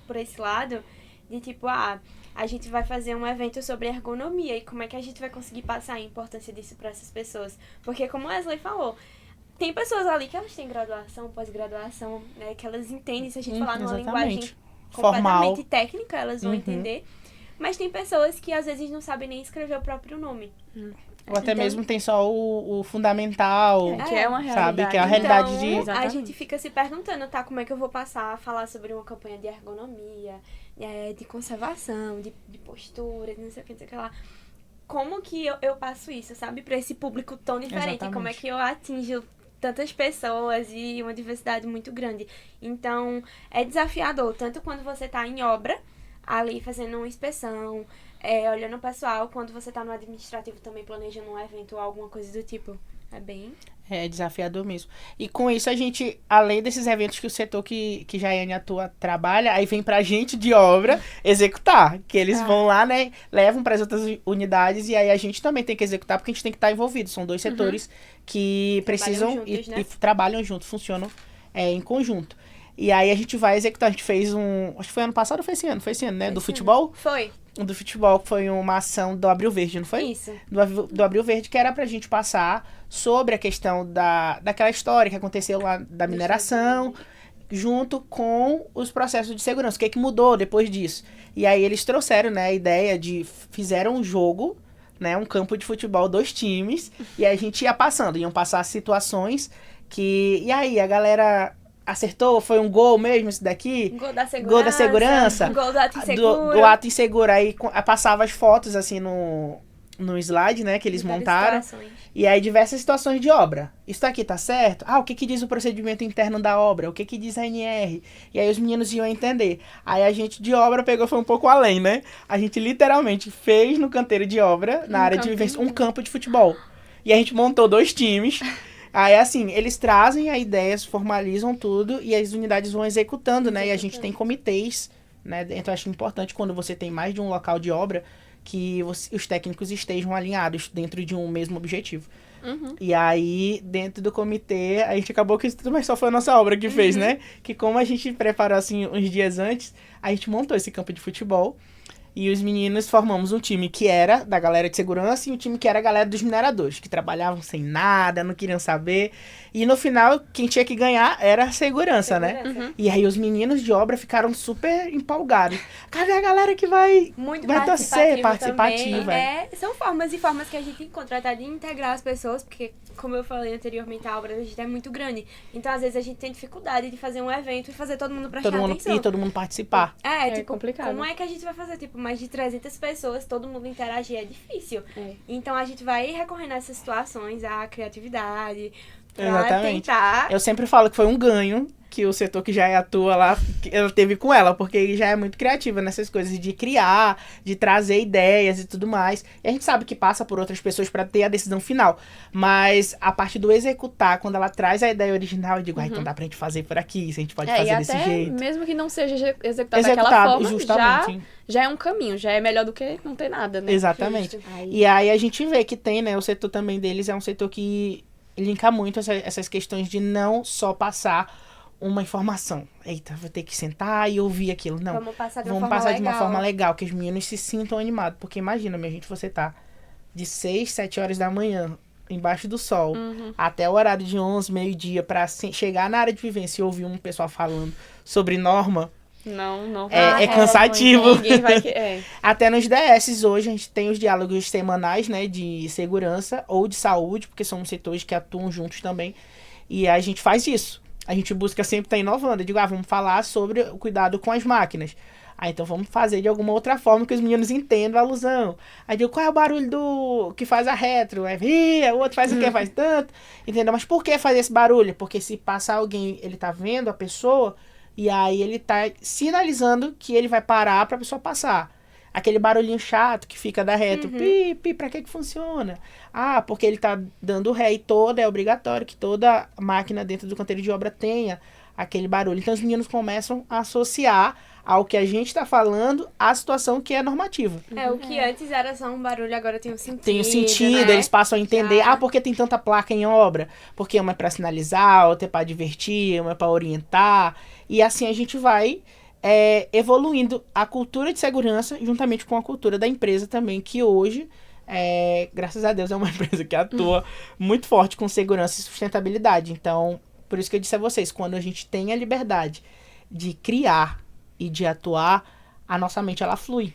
por esse lado, de tipo, a gente vai fazer um evento sobre ergonomia e como é que a gente vai conseguir passar a importância disso para essas pessoas. Porque como a Wesley falou, tem pessoas ali que elas têm graduação, pós-graduação, né, que elas entendem, se a gente falar numa linguagem completamente técnica, elas vão entender. Mas tem pessoas que às vezes não sabem nem escrever o próprio nome. Ou até mesmo tem só o fundamental. Que é uma realidade. Sabe? Que é a realidade então, a gente fica se perguntando, tá? Como é que eu vou passar a falar sobre uma campanha de ergonomia, de conservação, de postura, não sei o que lá. Como que eu passo isso, sabe? Pra esse público tão diferente. Exatamente. Como é que eu atinjo tantas pessoas e uma diversidade muito grande. Então, é desafiador. Tanto quando você tá em obra, ali fazendo uma inspeção, olhando o pessoal, quando você tá no administrativo também planejando um evento ou alguma coisa do tipo. É bem... É desafiador mesmo. E com isso a gente, além desses eventos que o setor que Jaiane atua trabalha, aí vem pra gente de obra executar. Que eles vão lá, né, levam para as outras unidades e aí a gente também tem que executar porque a gente tem que estar envolvido. São dois setores que precisam juntos, né? e trabalham juntos, funcionam em conjunto. E aí a gente vai executar. A gente fez acho que foi ano passado ou foi esse ano? Foi esse ano, né? Do futebol? Foi. Do futebol, que foi uma ação do Abril Verde, não foi? Isso. Do Abril Verde, que era pra gente passar sobre a questão daquela história que aconteceu lá da mineração, junto com os processos de segurança. O que é que mudou depois disso? E aí eles trouxeram, né, a ideia fizeram um jogo, né, um campo de futebol, 2 times, e aí a gente ia passando, iam passar situações e aí a galera... Acertou? Foi um gol mesmo esse daqui? Gol da segurança. Gol da segurança. Gol do ato inseguro. Do ato inseguro. Aí passava as fotos assim no slide, né? Que eles montaram. Situações. E aí diversas situações de obra. Isso aqui tá certo? O que diz o procedimento interno da obra? O que diz a NR? E aí os meninos iam entender. Aí a gente de obra foi um pouco além, né? A gente literalmente fez no canteiro de obra, na área de vivência, um campo de futebol. E a gente montou 2 times. Aí, assim, eles trazem a ideia, formalizam tudo e as unidades vão executando, né? E a gente tem comitês, né? Então, eu acho importante quando você tem mais de um local de obra que os técnicos estejam alinhados dentro de um mesmo objetivo. E aí, dentro do comitê, a gente acabou que isso tudo, mas só foi a nossa obra que fez, né? Que como a gente preparou, assim, uns dias antes, a gente montou esse campo de futebol. E os meninos formamos um time que era da galera de segurança e um time que era a galera dos mineradores, que trabalhavam sem nada, não queriam saber. E no final, quem tinha que ganhar era a segurança, né? E aí os meninos de obra ficaram super empolgados. Cadê a galera que vai torcer? Participativa. São formas e formas que a gente encontra até de integrar as pessoas, porque, como eu falei anteriormente, a obra da gente é muito grande. Então, às vezes, a gente tem dificuldade de fazer um evento e fazer todo mundo prestar atenção. E todo mundo participar. Tipo, complicado. Como é que a gente vai fazer, tipo, mais de 300 pessoas, todo mundo interagir, é difícil. Então, a gente vai recorrendo a essas situações, à criatividade, pra tentar... Eu sempre falo que foi um ganho que o setor que já atua lá, ela teve com ela, porque ele já é muito criativa nessas coisas de criar, de trazer ideias e tudo mais. E a gente sabe que passa por outras pessoas para ter a decisão final, mas a parte do executar, quando ela traz a ideia original, eu digo, então dá pra gente fazer por aqui, se a gente pode fazer desse jeito. Mesmo que não seja executado daquela forma, justamente. Já é um caminho, já é melhor do que não ter nada, né? Exatamente. E aí a gente vê que tem, né, o setor também deles é um setor que linka muito essas questões de não só passar uma informação. Eita, vou ter que sentar e ouvir aquilo. Não. Vamos passar de uma forma legal, que os meninos se sintam animados. Porque imagina, minha gente, você tá de 6, 7 horas da manhã, embaixo do sol, até o horário de 11, meio-dia, pra chegar na área de vivência e ouvir um pessoal falando sobre norma. Não. É cansativo. Ninguém vai Até nos DS hoje a gente tem os diálogos semanais, né, de segurança ou de saúde, porque são setores que atuam juntos também. E a gente faz isso. A gente busca sempre estar inovando. Eu digo, vamos falar sobre o cuidado com as máquinas. Então vamos fazer de alguma outra forma que os meninos entendam a alusão. Aí eu digo, qual é o barulho que faz a retro? O outro faz o que? Faz tanto. Entendeu? Mas por que fazer esse barulho? Porque se passar alguém, ele tá vendo a pessoa, e aí ele tá sinalizando que ele vai parar pra pessoa passar. Aquele barulhinho chato que fica da retro. Pi, pra que funciona? Porque ele tá dando ré e é obrigatório que toda máquina dentro do canteiro de obra tenha aquele barulho. Então os meninos começam a associar ao que a gente tá falando à situação que é normativa. O que antes era só um barulho, agora tem um sentido. Tem um sentido, né? Eles passam a entender. Porque tem tanta placa em obra? Porque uma é pra sinalizar, outra é pra advertir, uma é pra orientar. E assim a gente vai evoluindo a cultura de segurança juntamente com a cultura da empresa também, que hoje, graças a Deus, é uma empresa que atua muito forte com segurança e sustentabilidade. Então, por isso que eu disse a vocês, quando a gente tem a liberdade de criar e de atuar, a nossa mente, ela flui.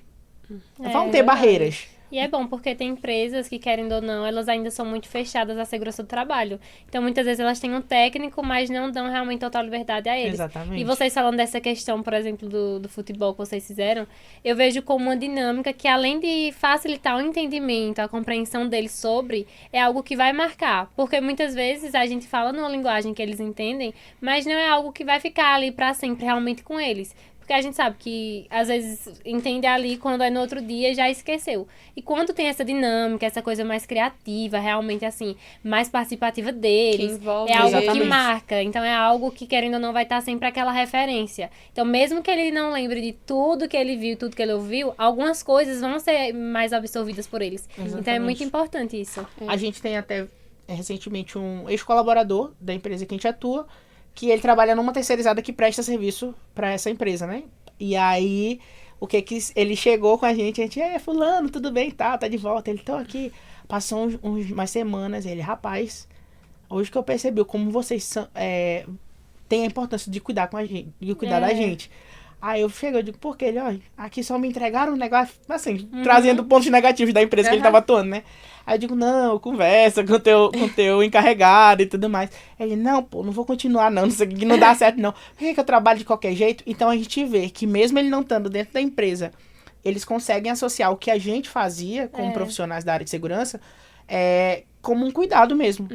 Vão ter barreiras. E é bom, porque tem empresas que, querendo ou não, elas ainda são muito fechadas à segurança do trabalho. Então, muitas vezes, elas têm um técnico, mas não dão realmente total liberdade a eles. Exatamente. E vocês falando dessa questão, por exemplo, do futebol que vocês fizeram, eu vejo como uma dinâmica que, além de facilitar o entendimento, a compreensão deles sobre, é algo que vai marcar. Porque, muitas vezes, a gente fala numa linguagem que eles entendem, mas não é algo que vai ficar ali pra sempre, realmente, com eles. Porque a gente sabe que, às vezes, entende ali, quando é no outro dia, já esqueceu. E quando tem essa dinâmica, essa coisa mais criativa, realmente, assim, mais participativa deles, Que envolve é algo que Exatamente. marca. Então, é algo que, querendo ou não, vai estar sempre aquela referência. Então, mesmo que ele não lembre de tudo que ele viu, tudo que ele ouviu, algumas coisas vão ser mais absorvidas por eles. Então, é Exatamente. muito importante isso. A gente tem até recentemente um ex-colaborador da empresa que a gente atua, que ele trabalha numa terceirizada que presta serviço para essa empresa, né? E aí, o que ele chegou com a gente, fulano, tudo bem, tá de volta. Ele, tô aqui. Passou umas semanas, ele, rapaz, hoje que eu percebi como vocês têm a importância de cuidar com a gente, de cuidar da gente. Aí eu chego, eu digo, por quê? Ele, ó, aqui só me entregaram um negócio, assim, trazendo pontos negativos da empresa que ele tava atuando, né? Aí eu digo, não, conversa com o teu encarregado e tudo mais. Ele, não, pô, não vou continuar não, isso aqui não dá certo não. Por que eu trabalho de qualquer jeito? Então a gente vê que mesmo ele não estando dentro da empresa, eles conseguem associar o que a gente fazia como profissionais da área de segurança como um cuidado mesmo,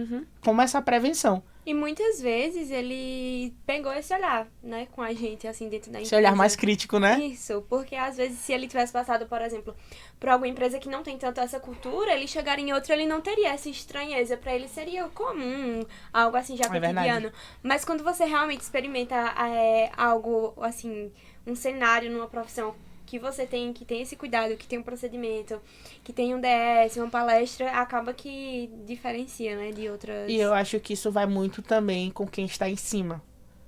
como essa prevenção. E muitas vezes ele pegou esse olhar, né, com a gente, assim, dentro da empresa. Esse olhar mais crítico, né? Isso, porque às vezes se ele tivesse passado, por exemplo, por alguma empresa que não tem tanto essa cultura, ele chegar em outra, ele não teria essa estranheza, pra ele seria comum, algo assim já cotidiano. Verdade. Mas quando você realmente experimenta algo, assim, um cenário numa profissão que você tem, que tem esse cuidado, que tem um procedimento, que tem um DS, uma palestra, acaba que diferencia, né, de outras... E eu acho que isso vai muito também com quem está em cima.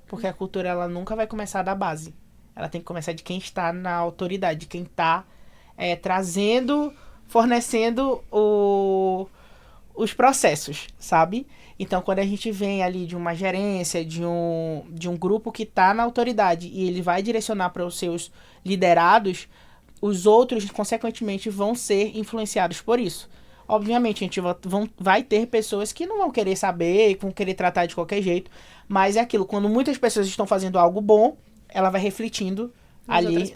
Porque a cultura, ela nunca vai começar da base. Ela tem que começar de quem está na autoridade, de quem está trazendo, fornecendo os processos, sabe? Então, quando a gente vem ali de uma gerência, de um grupo que está na autoridade e ele vai direcionar para os seus liderados, os outros, consequentemente, vão ser influenciados por isso. Obviamente, a gente vai ter pessoas que não vão querer saber, que vão querer tratar de qualquer jeito, mas é aquilo, quando muitas pessoas estão fazendo algo bom, ela vai refletindo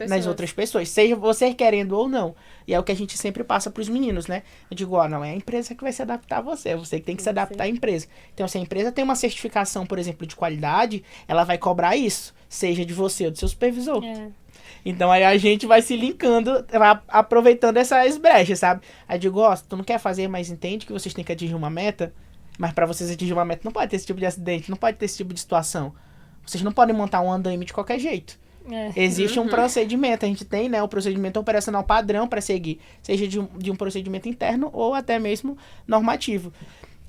nas outras pessoas, seja você querendo ou não. E é o que a gente sempre passa para os meninos, né? Eu digo, não é a empresa que vai se adaptar a você, é você que tem que se adaptar à empresa. Então, se a empresa tem uma certificação, por exemplo, de qualidade, ela vai cobrar isso, seja de você ou do seu supervisor. Então, aí a gente vai se linkando, aproveitando essas brechas, sabe? Aí eu digo, tu não quer fazer, mas entende que vocês têm que atingir uma meta, mas para vocês atingir uma meta não pode ter esse tipo de acidente, não pode ter esse tipo de situação. Vocês não podem montar um andaime de qualquer jeito. Existe um procedimento, a gente tem, né, o procedimento operacional padrão para seguir, seja de um procedimento interno ou até mesmo normativo.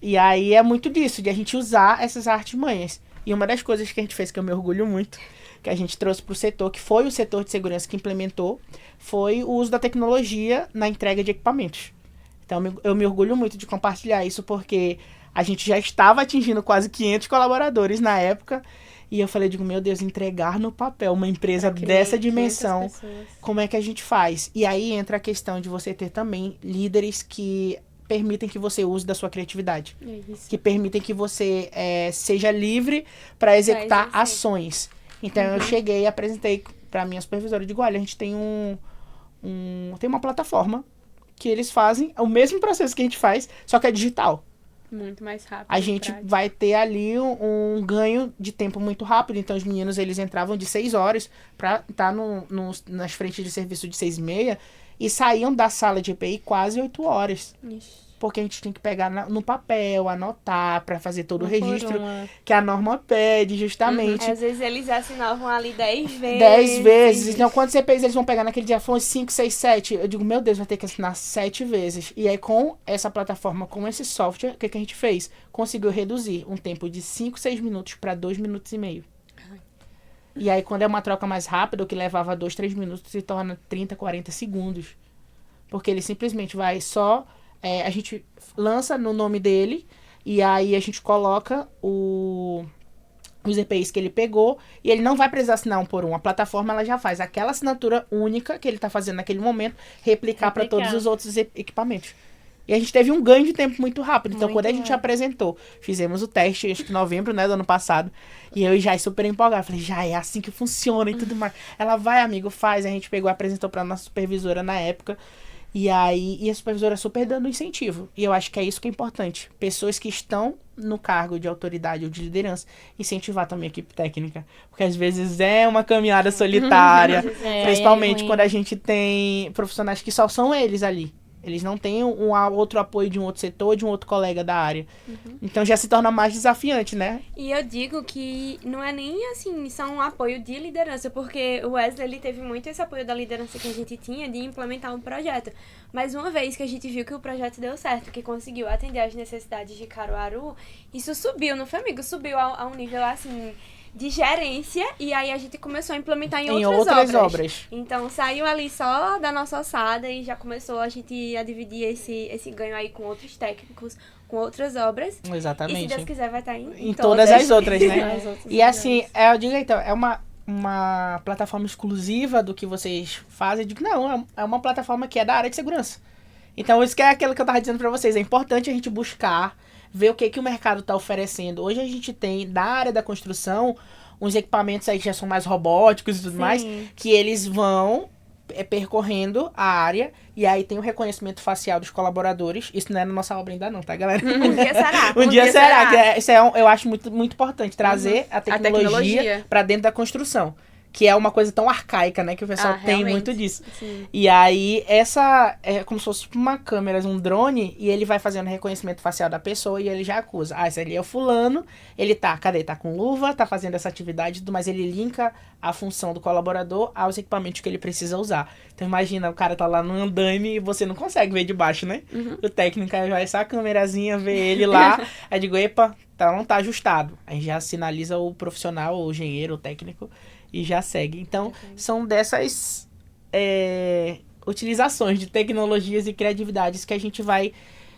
E aí é muito disso, de a gente usar essas artimanhas. E uma das coisas que a gente fez, que eu me orgulho muito, que a gente trouxe para o setor, que foi o setor de segurança que implementou, foi o uso da tecnologia na entrega de equipamentos. Então eu me orgulho muito de compartilhar isso, porque a gente já estava atingindo quase 500 colaboradores na época. E eu falei, meu Deus, entregar no papel uma empresa dessa dimensão, como é que a gente faz? E aí entra a questão de você ter também líderes que permitem que você use da sua criatividade. Que permitem que você seja livre para executar ações. Então eu cheguei e apresentei para minha supervisora, eu digo, olha, a gente tem tem uma plataforma que eles fazem o mesmo processo que a gente faz, só que é digital. Muito mais rápido. A gente vai ter ali um ganho de tempo muito rápido. Então, os meninos, eles entravam de 6 horas para estar nas frentes de serviço de 6h30 e saíam da sala de EPI quase 8 horas. Ixi. Porque a gente tem que pegar no papel, anotar, para fazer todo o registro que a norma pede, justamente. Às vezes eles assinavam ali 10 vezes. 10 vezes. Então, quantos EPIs eles vão pegar naquele dia? Foram 5, 6, 7. Eu digo, meu Deus, vai ter que assinar 7 vezes. E aí, com essa plataforma, com esse software, o que a gente fez? Conseguiu reduzir um tempo de 5, 6 minutos para 2 minutos e meio. E aí, quando é uma troca mais rápida, o que levava 2, 3 minutos se torna 30, 40 segundos. Porque ele simplesmente vai só... a gente lança no nome dele e aí a gente coloca os EPIs que ele pegou e ele não vai precisar assinar um por um. A plataforma ela já faz aquela assinatura única que ele está fazendo naquele momento, replicar para todos os outros equipamentos. E a gente teve um ganho de tempo muito rápido. Então, quando a gente apresentou, fizemos o teste, acho que em novembro, né, do ano passado, e eu já super empolgada. Falei, já é assim que funciona e tudo mais. Ela vai, amigo, faz. A gente pegou e apresentou para nossa supervisora na época. E a supervisora super dando incentivo. E eu acho que é isso que é importante. Pessoas que estão no cargo de autoridade ou de liderança, incentivar também a equipe técnica. Porque às vezes é uma caminhada solitária, principalmente quando a gente tem profissionais que só são eles ali. Eles não têm outro apoio de um outro setor, de um outro colega da área. Então já se torna mais desafiante, né? E eu digo que não é nem assim, só um apoio de liderança, porque o Wesley ele teve muito esse apoio da liderança que a gente tinha de implementar um projeto. Mas uma vez que a gente viu que o projeto deu certo, que conseguiu atender às necessidades de Caruaru, isso subiu, não foi, amigo? Subiu a um nível assim de gerência, e aí a gente começou a implementar em outras obras. Então, saiu ali só da nossa ossada e já começou a gente a dividir esse ganho aí com outros técnicos, com outras obras. Exatamente. E se Deus quiser, vai estar em todas as outras, né? E assim, eu digo então, é uma plataforma exclusiva do que vocês fazem? Eu digo, não, é uma plataforma que é da área de segurança. Então, isso que é aquilo que eu tava dizendo pra vocês. É importante a gente buscar ver o que o mercado está oferecendo. Hoje a gente tem, da área da construção, uns equipamentos aí que já são mais robóticos e tudo mais, que eles vão percorrendo a área, e aí tem o reconhecimento facial dos colaboradores. Isso não é na nossa obra ainda não, tá, galera? Um dia será. Um dia será. Isso eu acho muito, muito importante, trazer a tecnologia para dentro da construção. Que é uma coisa tão arcaica, né? Que o pessoal tem muito disso. Sim. E aí, essa é como se fosse uma câmera, um drone, e ele vai fazendo reconhecimento facial da pessoa e ele já acusa. Ah, esse ali é o fulano, ele tá com luva, tá fazendo essa atividade, mas ele linka a função do colaborador aos equipamentos que ele precisa usar. Então, imagina, o cara tá lá no andaime e você não consegue ver de baixo, né? O técnico aí vai só a câmerazinha, vê ele lá, aí digo, epa, não tá ajustado. Aí já sinaliza o profissional, o engenheiro, o técnico, e já segue. Então, são dessas utilizações de tecnologias e criatividades que a gente vai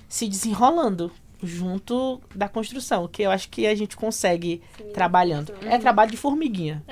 se desenrolando junto da construção, que eu acho que a gente consegue trabalhando. É trabalho de formiguinha.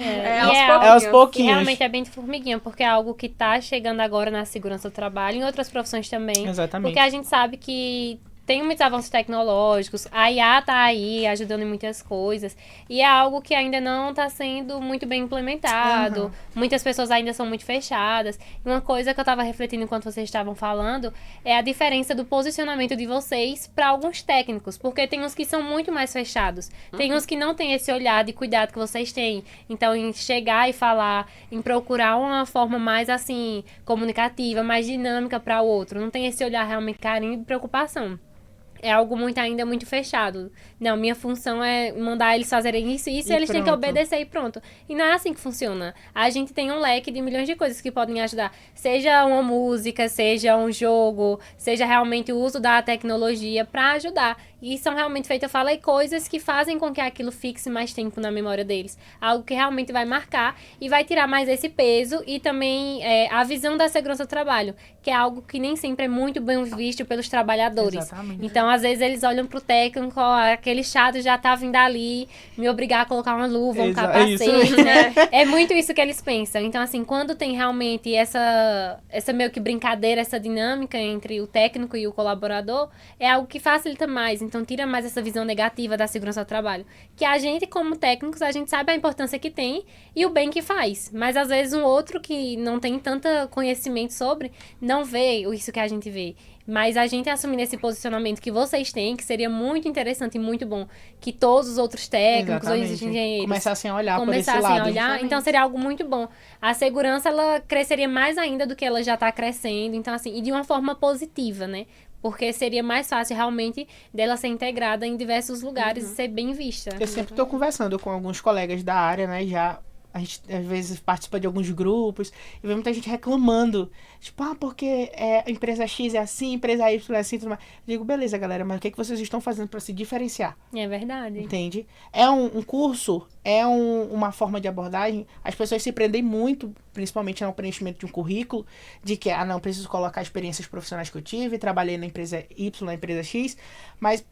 Aos pouquinhos. Realmente é bem de formiguinha, porque é algo que tá chegando agora na segurança do trabalho, em outras profissões também. Exatamente. Porque a gente sabe que tem muitos avanços tecnológicos, a IA tá aí ajudando em muitas coisas, e é algo que ainda não está sendo muito bem implementado, muitas pessoas ainda são muito fechadas. E uma coisa que eu estava refletindo enquanto vocês estavam falando é a diferença do posicionamento de vocês para alguns técnicos, porque tem uns que são muito mais fechados, tem uns que não têm esse olhar de cuidado que vocês têm. Então, em chegar e falar, em procurar uma forma mais assim, comunicativa, mais dinâmica para o outro, não tem esse olhar realmente carinho e preocupação. É algo ainda muito fechado. Não, minha função é mandar eles fazerem isso e eles têm que obedecer e pronto. E não é assim que funciona. A gente tem um leque de milhões de coisas que podem ajudar. Seja uma música, seja um jogo, seja realmente o uso da tecnologia para ajudar. E são realmente feitas, eu falei, coisas que fazem com que aquilo fixe mais tempo na memória deles. Algo que realmente vai marcar e vai tirar mais esse peso e também a visão da segurança do trabalho, que é algo que nem sempre é muito bem visto pelos trabalhadores. Exatamente. Então, às vezes, eles olham pro técnico, aquele chato já tá vindo ali, me obrigar a colocar uma luva, um capacete, né? É muito isso que eles pensam. Então, assim, quando tem realmente essa meio que brincadeira, essa dinâmica entre o técnico e o colaborador, é algo que facilita mais. Então, tira mais essa visão negativa da segurança do trabalho. Que a gente, como técnicos, a gente sabe a importância que tem e o bem que faz. Mas, às vezes, um outro que não tem tanto conhecimento sobre, não vê isso que a gente vê. Mas a gente assumindo esse posicionamento que vocês têm, que seria muito interessante e muito bom que todos os outros técnicos, os engenheiros começassem a olhar por esse lado. Então seria algo muito bom. A segurança, ela cresceria mais ainda do que ela já está crescendo. Então, assim, e de uma forma positiva, né? Porque seria mais fácil, realmente, dela ser integrada em diversos lugares e ser bem vista. Eu sempre estou conversando com alguns colegas da área, né? A gente, às vezes, participa de alguns grupos e vê muita gente reclamando. Tipo, porque a empresa X é assim, a empresa Y é assim, tudo mais. Eu digo, beleza, galera, mas o que vocês estão fazendo para se diferenciar? É verdade. Entende? É um curso, uma forma de abordagem. As pessoas se prendem muito, principalmente no preenchimento de um currículo, de que, não, preciso colocar experiências profissionais que eu tive, trabalhei na empresa Y, na empresa X, mas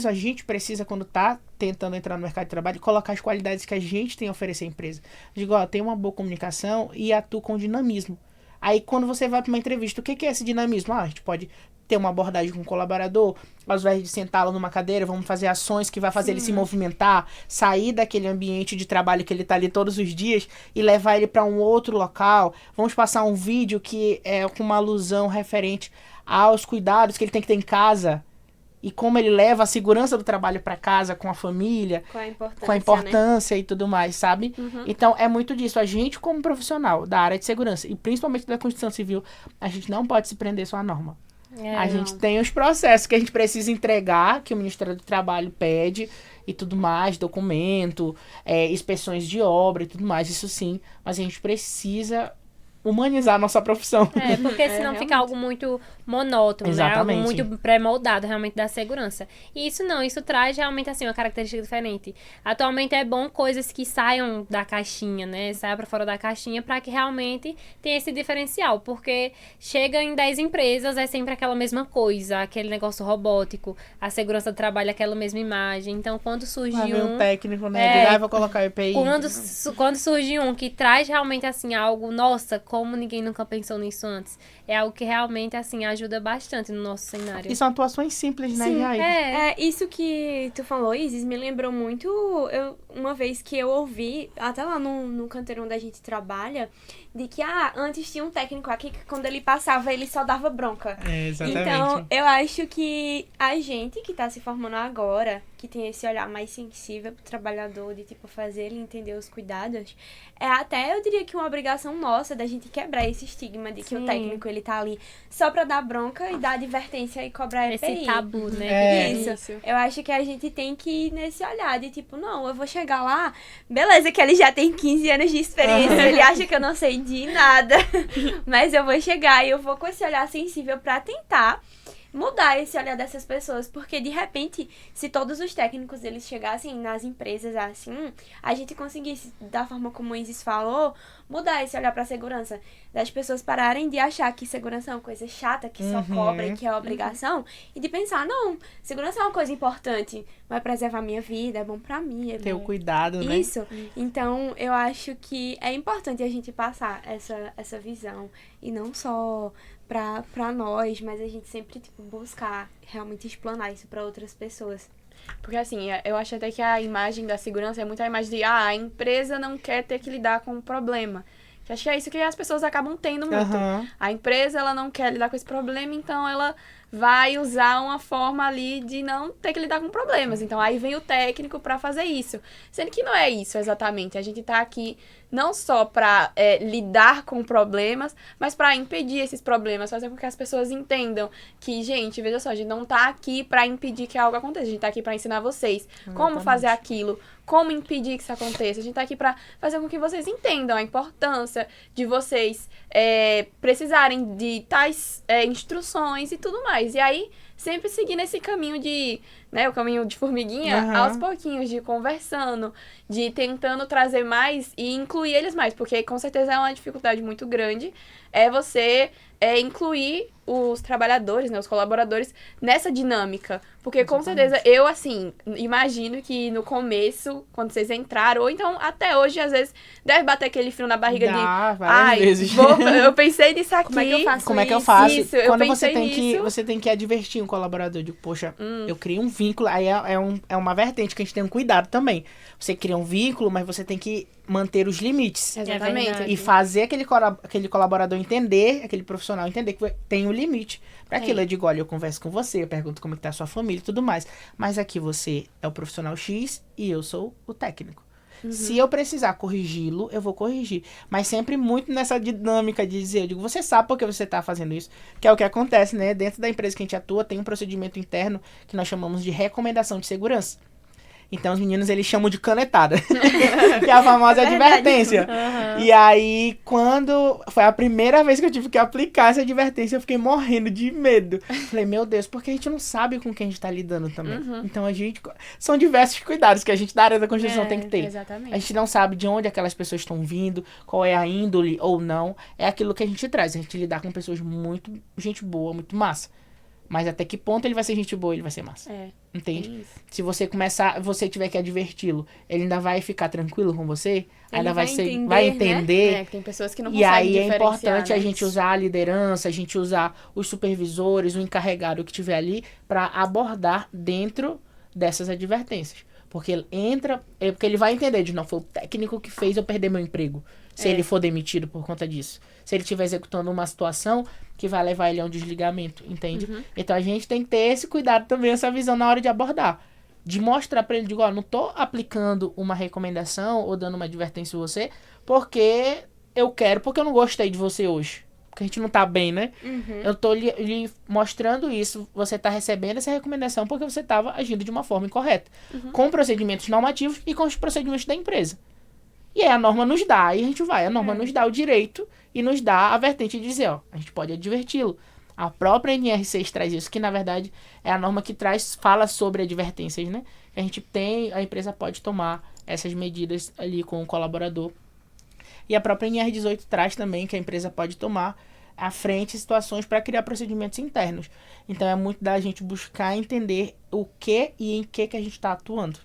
a gente precisa, quando tá tentando entrar no mercado de trabalho, colocar as qualidades que a gente tem a oferecer à empresa. Eu digo, tem uma boa comunicação e atua com dinamismo. Aí, quando você vai para uma entrevista, o que é esse dinamismo? A gente pode ter uma abordagem com o colaborador, ao invés de sentá-lo numa cadeira, vamos fazer ações que vai fazer ele se movimentar, sair daquele ambiente de trabalho que ele está ali todos os dias e levar ele para um outro local. Vamos passar um vídeo que é com uma alusão referente aos cuidados que ele tem que ter em casa. e como ele leva a segurança do trabalho para casa, com a família, com a importância, né? E tudo mais, sabe? Então, é muito disso. A gente, como profissional da área de segurança, e principalmente da Constituição Civil, a gente não pode se prender só à norma. A gente tem os processos que a gente precisa entregar, que o Ministério do Trabalho pede, e tudo mais, documento, inspeções de obra e tudo mais, isso sim. Mas a gente precisa humanizar a nossa profissão. Porque senão fica algo muito monótono, exatamente, né? Algo muito pré-moldado, realmente, da segurança. E isso não, isso traz realmente, assim, uma característica diferente. Atualmente é bom coisas que saiam da caixinha, né? Saiam pra fora da caixinha pra que realmente tenha esse diferencial. Porque chega em 10 empresas, é sempre aquela mesma coisa, aquele negócio robótico, a segurança do trabalho, aquela mesma imagem. Então, quando surge um técnico, né? Vou colocar o EPI. Quando surge um que traz realmente, assim, algo, nossa, como ninguém nunca pensou nisso antes. É algo que realmente, assim, ajuda bastante no nosso cenário. E são atuações simples, né, Jair? Isso que tu falou, Isis, me lembrou muito uma vez que eu ouvi, até lá no canteiro onde a gente trabalha, de que, antes tinha um técnico aqui que quando ele passava, ele só dava bronca. Exatamente. Então, eu acho que a gente que tá se formando agora, que tem esse olhar mais sensível pro trabalhador, de, tipo, fazer ele entender os cuidados, até, eu diria que uma obrigação nossa da gente quebrar esse estigma de que o técnico, ele tá ali só pra dar bronca e dar advertência e cobrar EPI. Esse tabu, né? Isso. Eu acho que a gente tem que ir nesse olhar de, tipo, não, eu vou chegar lá, beleza que ele já tem 15 anos de experiência, ele acha que eu não sei de nada, mas eu vou chegar e eu vou com esse olhar sensível pra tentar mudar esse olhar dessas pessoas, porque de repente, se todos os técnicos eles chegassem nas empresas assim, a gente conseguisse, da forma como o Isis falou, mudar esse olhar pra segurança, das pessoas pararem de achar que segurança é uma coisa chata, que só cobra e que é obrigação, e de pensar, não, segurança é uma coisa importante, vai preservar a minha vida, é bom pra mim, ter o cuidado, né? Isso. Então, eu acho que é importante a gente passar essa visão, e não só pra nós, mas a gente sempre, tipo, buscar realmente explanar isso pra outras pessoas. Porque, assim, eu acho até que a imagem da segurança é muito a imagem de, a empresa não quer ter que lidar com o problema. Que acho que é isso que as pessoas acabam tendo muito. A empresa, ela não quer lidar com esse problema, então ela vai usar uma forma ali de não ter que lidar com problemas. Então, aí vem o técnico pra fazer isso. Sendo que não é isso exatamente. A gente tá aqui não só pra lidar com problemas, mas pra impedir esses problemas, fazer com que as pessoas entendam que, gente, veja só, a gente não tá aqui pra impedir que algo aconteça. A gente tá aqui pra ensinar vocês como fazer aquilo, como impedir que isso aconteça. A gente tá aqui pra fazer com que vocês entendam a importância de vocês precisarem de tais instruções e tudo mais. E aí, sempre seguir nesse caminho de, né, o caminho de formiguinha, aos pouquinhos, de conversando, de tentando trazer mais e incluir eles mais, porque com certeza é uma dificuldade muito grande, você incluir os trabalhadores, né, os colaboradores, nessa dinâmica. Porque, com certeza, eu, assim, imagino que no começo, quando vocês entraram, ou então até hoje, às vezes, deve bater aquele frio na barriga várias vezes. Eu pensei nisso aqui. Como é que eu faço? Isso, quando você tem que advertir um colaborador de, poxa, eu criei um vínculo, aí é uma vertente que a gente tem um cuidado também. Você cria um vínculo, mas você tem que manter os limites. Exatamente. E fazer aquele colaborador entender, aquele profissional entender que tem um limite para aquilo. Eu digo, olha, eu converso com você, eu pergunto como é que tá a sua família e tudo mais. Mas aqui você é o profissional X e eu sou o técnico. Se eu precisar corrigi-lo, eu vou corrigir. Mas sempre muito nessa dinâmica de dizer, eu digo, você sabe por que você tá fazendo isso? Que é o que acontece, né? Dentro da empresa que a gente atua, tem um procedimento interno que nós chamamos de recomendação de segurança. Então, os meninos, eles chamam de canetada. Que é a famosa advertência. E aí, quando... Foi a primeira vez que eu tive que aplicar essa advertência, eu fiquei morrendo de medo. Falei, meu Deus, porque a gente não sabe com quem a gente tá lidando também. Então, são diversos cuidados que a gente da área da Constituição tem que ter. Exatamente. A gente não sabe de onde aquelas pessoas estão vindo, qual é a índole ou não. É aquilo que a gente traz. A gente lidar com pessoas muito... Gente boa, muito massa. Mas até que ponto ele vai ser gente boa, ele vai ser massa. Entende? Se você você tiver que adverti-lo, ele ainda vai ficar tranquilo com você? Ainda vai entender. Né? Tem pessoas que não conseguem diferenciar. E aí é importante a gente usar a liderança, a gente usar os supervisores, o encarregado que tiver ali, para abordar dentro dessas advertências. Porque porque ele vai entender de não, foi o técnico que fez eu perder meu emprego. se ele for demitido por conta disso. Se ele estiver executando uma situação que vai levar ele a um desligamento, entende? Então a gente tem que ter esse cuidado também, essa visão na hora de abordar. De mostrar pra ele, digo, ó, não tô aplicando uma recomendação ou dando uma advertência a você porque porque eu não gostei de você hoje. Porque a gente não tá bem, né? Eu tô lhe mostrando isso. Você tá recebendo essa recomendação porque você tava agindo de uma forma incorreta. Com procedimentos normativos e com os procedimentos da empresa. E aí a norma nos dá, aí a gente vai. A norma nos dá o direito e nos dá a vertente de dizer, ó, a gente pode adverti-lo. A própria NR6 traz isso, que na verdade é a norma que fala sobre advertências, né? A empresa pode tomar essas medidas ali com o colaborador. E a própria NR18 traz também que a empresa pode tomar à frente situações para criar procedimentos internos. Então é muito da gente buscar entender o que e em que a gente está atuando.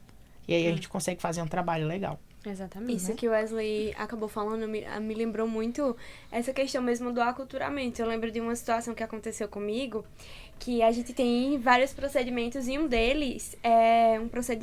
E aí a gente consegue fazer um trabalho legal. Exatamente. Isso que o Wesley acabou falando me lembrou muito essa questão mesmo do aculturamento. Eu lembro de uma situação que aconteceu comigo, que a gente tem vários procedimentos e um deles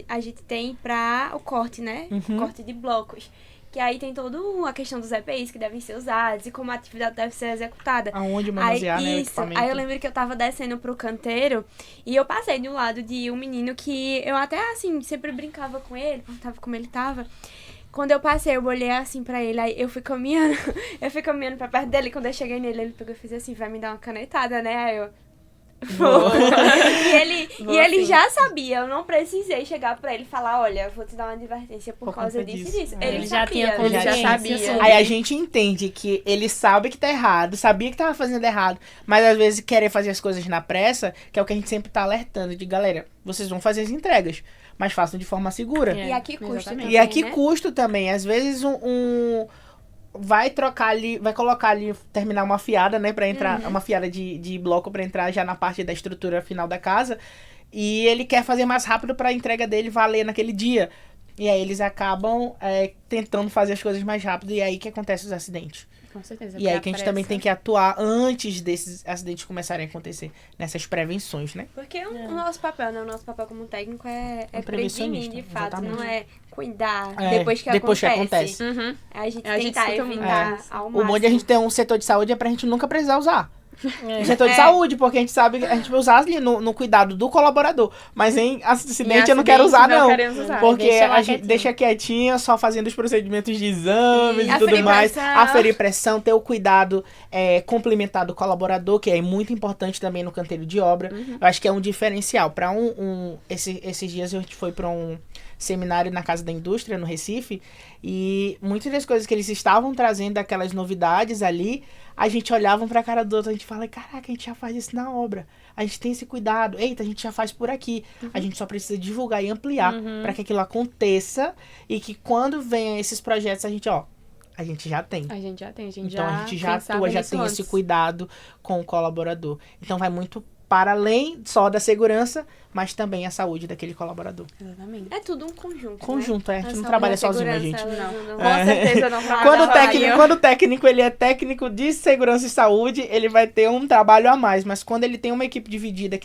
a gente tem para o corte, né? Corte de blocos. Que aí tem toda a questão dos EPIs que devem ser usados e como a atividade deve ser executada. Aonde manusear, né, o equipamento. Aí eu lembro que eu tava descendo pro canteiro e eu passei do lado de um menino que eu até, assim, sempre brincava com ele, perguntava como ele tava. Quando eu passei, eu olhei assim pra ele, aí eu fui caminhando pra perto dele. Quando eu cheguei nele, ele pegou e fez assim, vai me dar uma canetada, né? Aí eu... E ele já sabia, eu não precisei chegar pra ele e falar, olha, eu vou te dar uma advertência por causa disso e disso. Ele já tinha Ele já sabia. Aí a gente entende que ele sabe que tá errado, sabia que tava fazendo errado, mas às vezes querer fazer as coisas na pressa, que é o que a gente sempre tá alertando, de galera, vocês vão fazer as entregas, mas façam de forma segura. E a que custo também, E a que né? custo também, às vezes vai trocar ali, vai colocar ali, terminar uma fiada, né, pra entrar, uma fiada de bloco pra entrar já na parte da estrutura final da casa, e ele quer fazer mais rápido pra entrega dele valer naquele dia. E aí eles acabam tentando fazer as coisas mais rápido, e aí que acontece os acidentes. Com certeza. E aí que a gente também tem que atuar antes desses acidentes começarem a acontecer, nessas prevenções, né? Porque o nosso papel, né? O nosso papel como técnico é prevenir, de fato. Exatamente. Não é cuidar É, depois que acontece. A gente A gente tentar fica evitar ao O máximo. bom de a gente ter um setor de saúde é pra gente nunca precisar usar. O setor de saúde, porque a gente sabe que a gente vai usar ali no cuidado do colaborador. Mas em acidente eu não quero usar, não. queremos usar. Porque Deixa lá a gente quietinho. deixa quietinha, só fazendo os procedimentos de exames e tudo aferir mais. pressão. Aferir pressão, ter o cuidado complementar do colaborador, que é muito importante também no canteiro de obra. Eu acho que é um diferencial. Para esses dias a gente foi para um seminário na Casa da Indústria, no Recife, e muitas das coisas que eles estavam trazendo, aquelas novidades ali, a gente olhava um pra cara do outro, a gente fala, caraca, a gente já faz isso na obra, a gente tem esse cuidado, eita, a gente já faz por aqui, a gente só precisa divulgar e ampliar para que aquilo aconteça, e que quando venham esses projetos, a gente já tem. A gente já tem, Então a gente já pensava atua, já nisso tem antes. esse cuidado com o colaborador. Então vai muito para além só da segurança, mas também a saúde daquele colaborador. Exatamente. É tudo um conjunto, Conjunto, né? a gente não Essa trabalha segurança, sozinho, a gente. não. Com certeza não Quando o técnico ele é técnico de segurança e saúde, ele vai ter um trabalho a mais. Mas quando ele tem uma equipe dividida,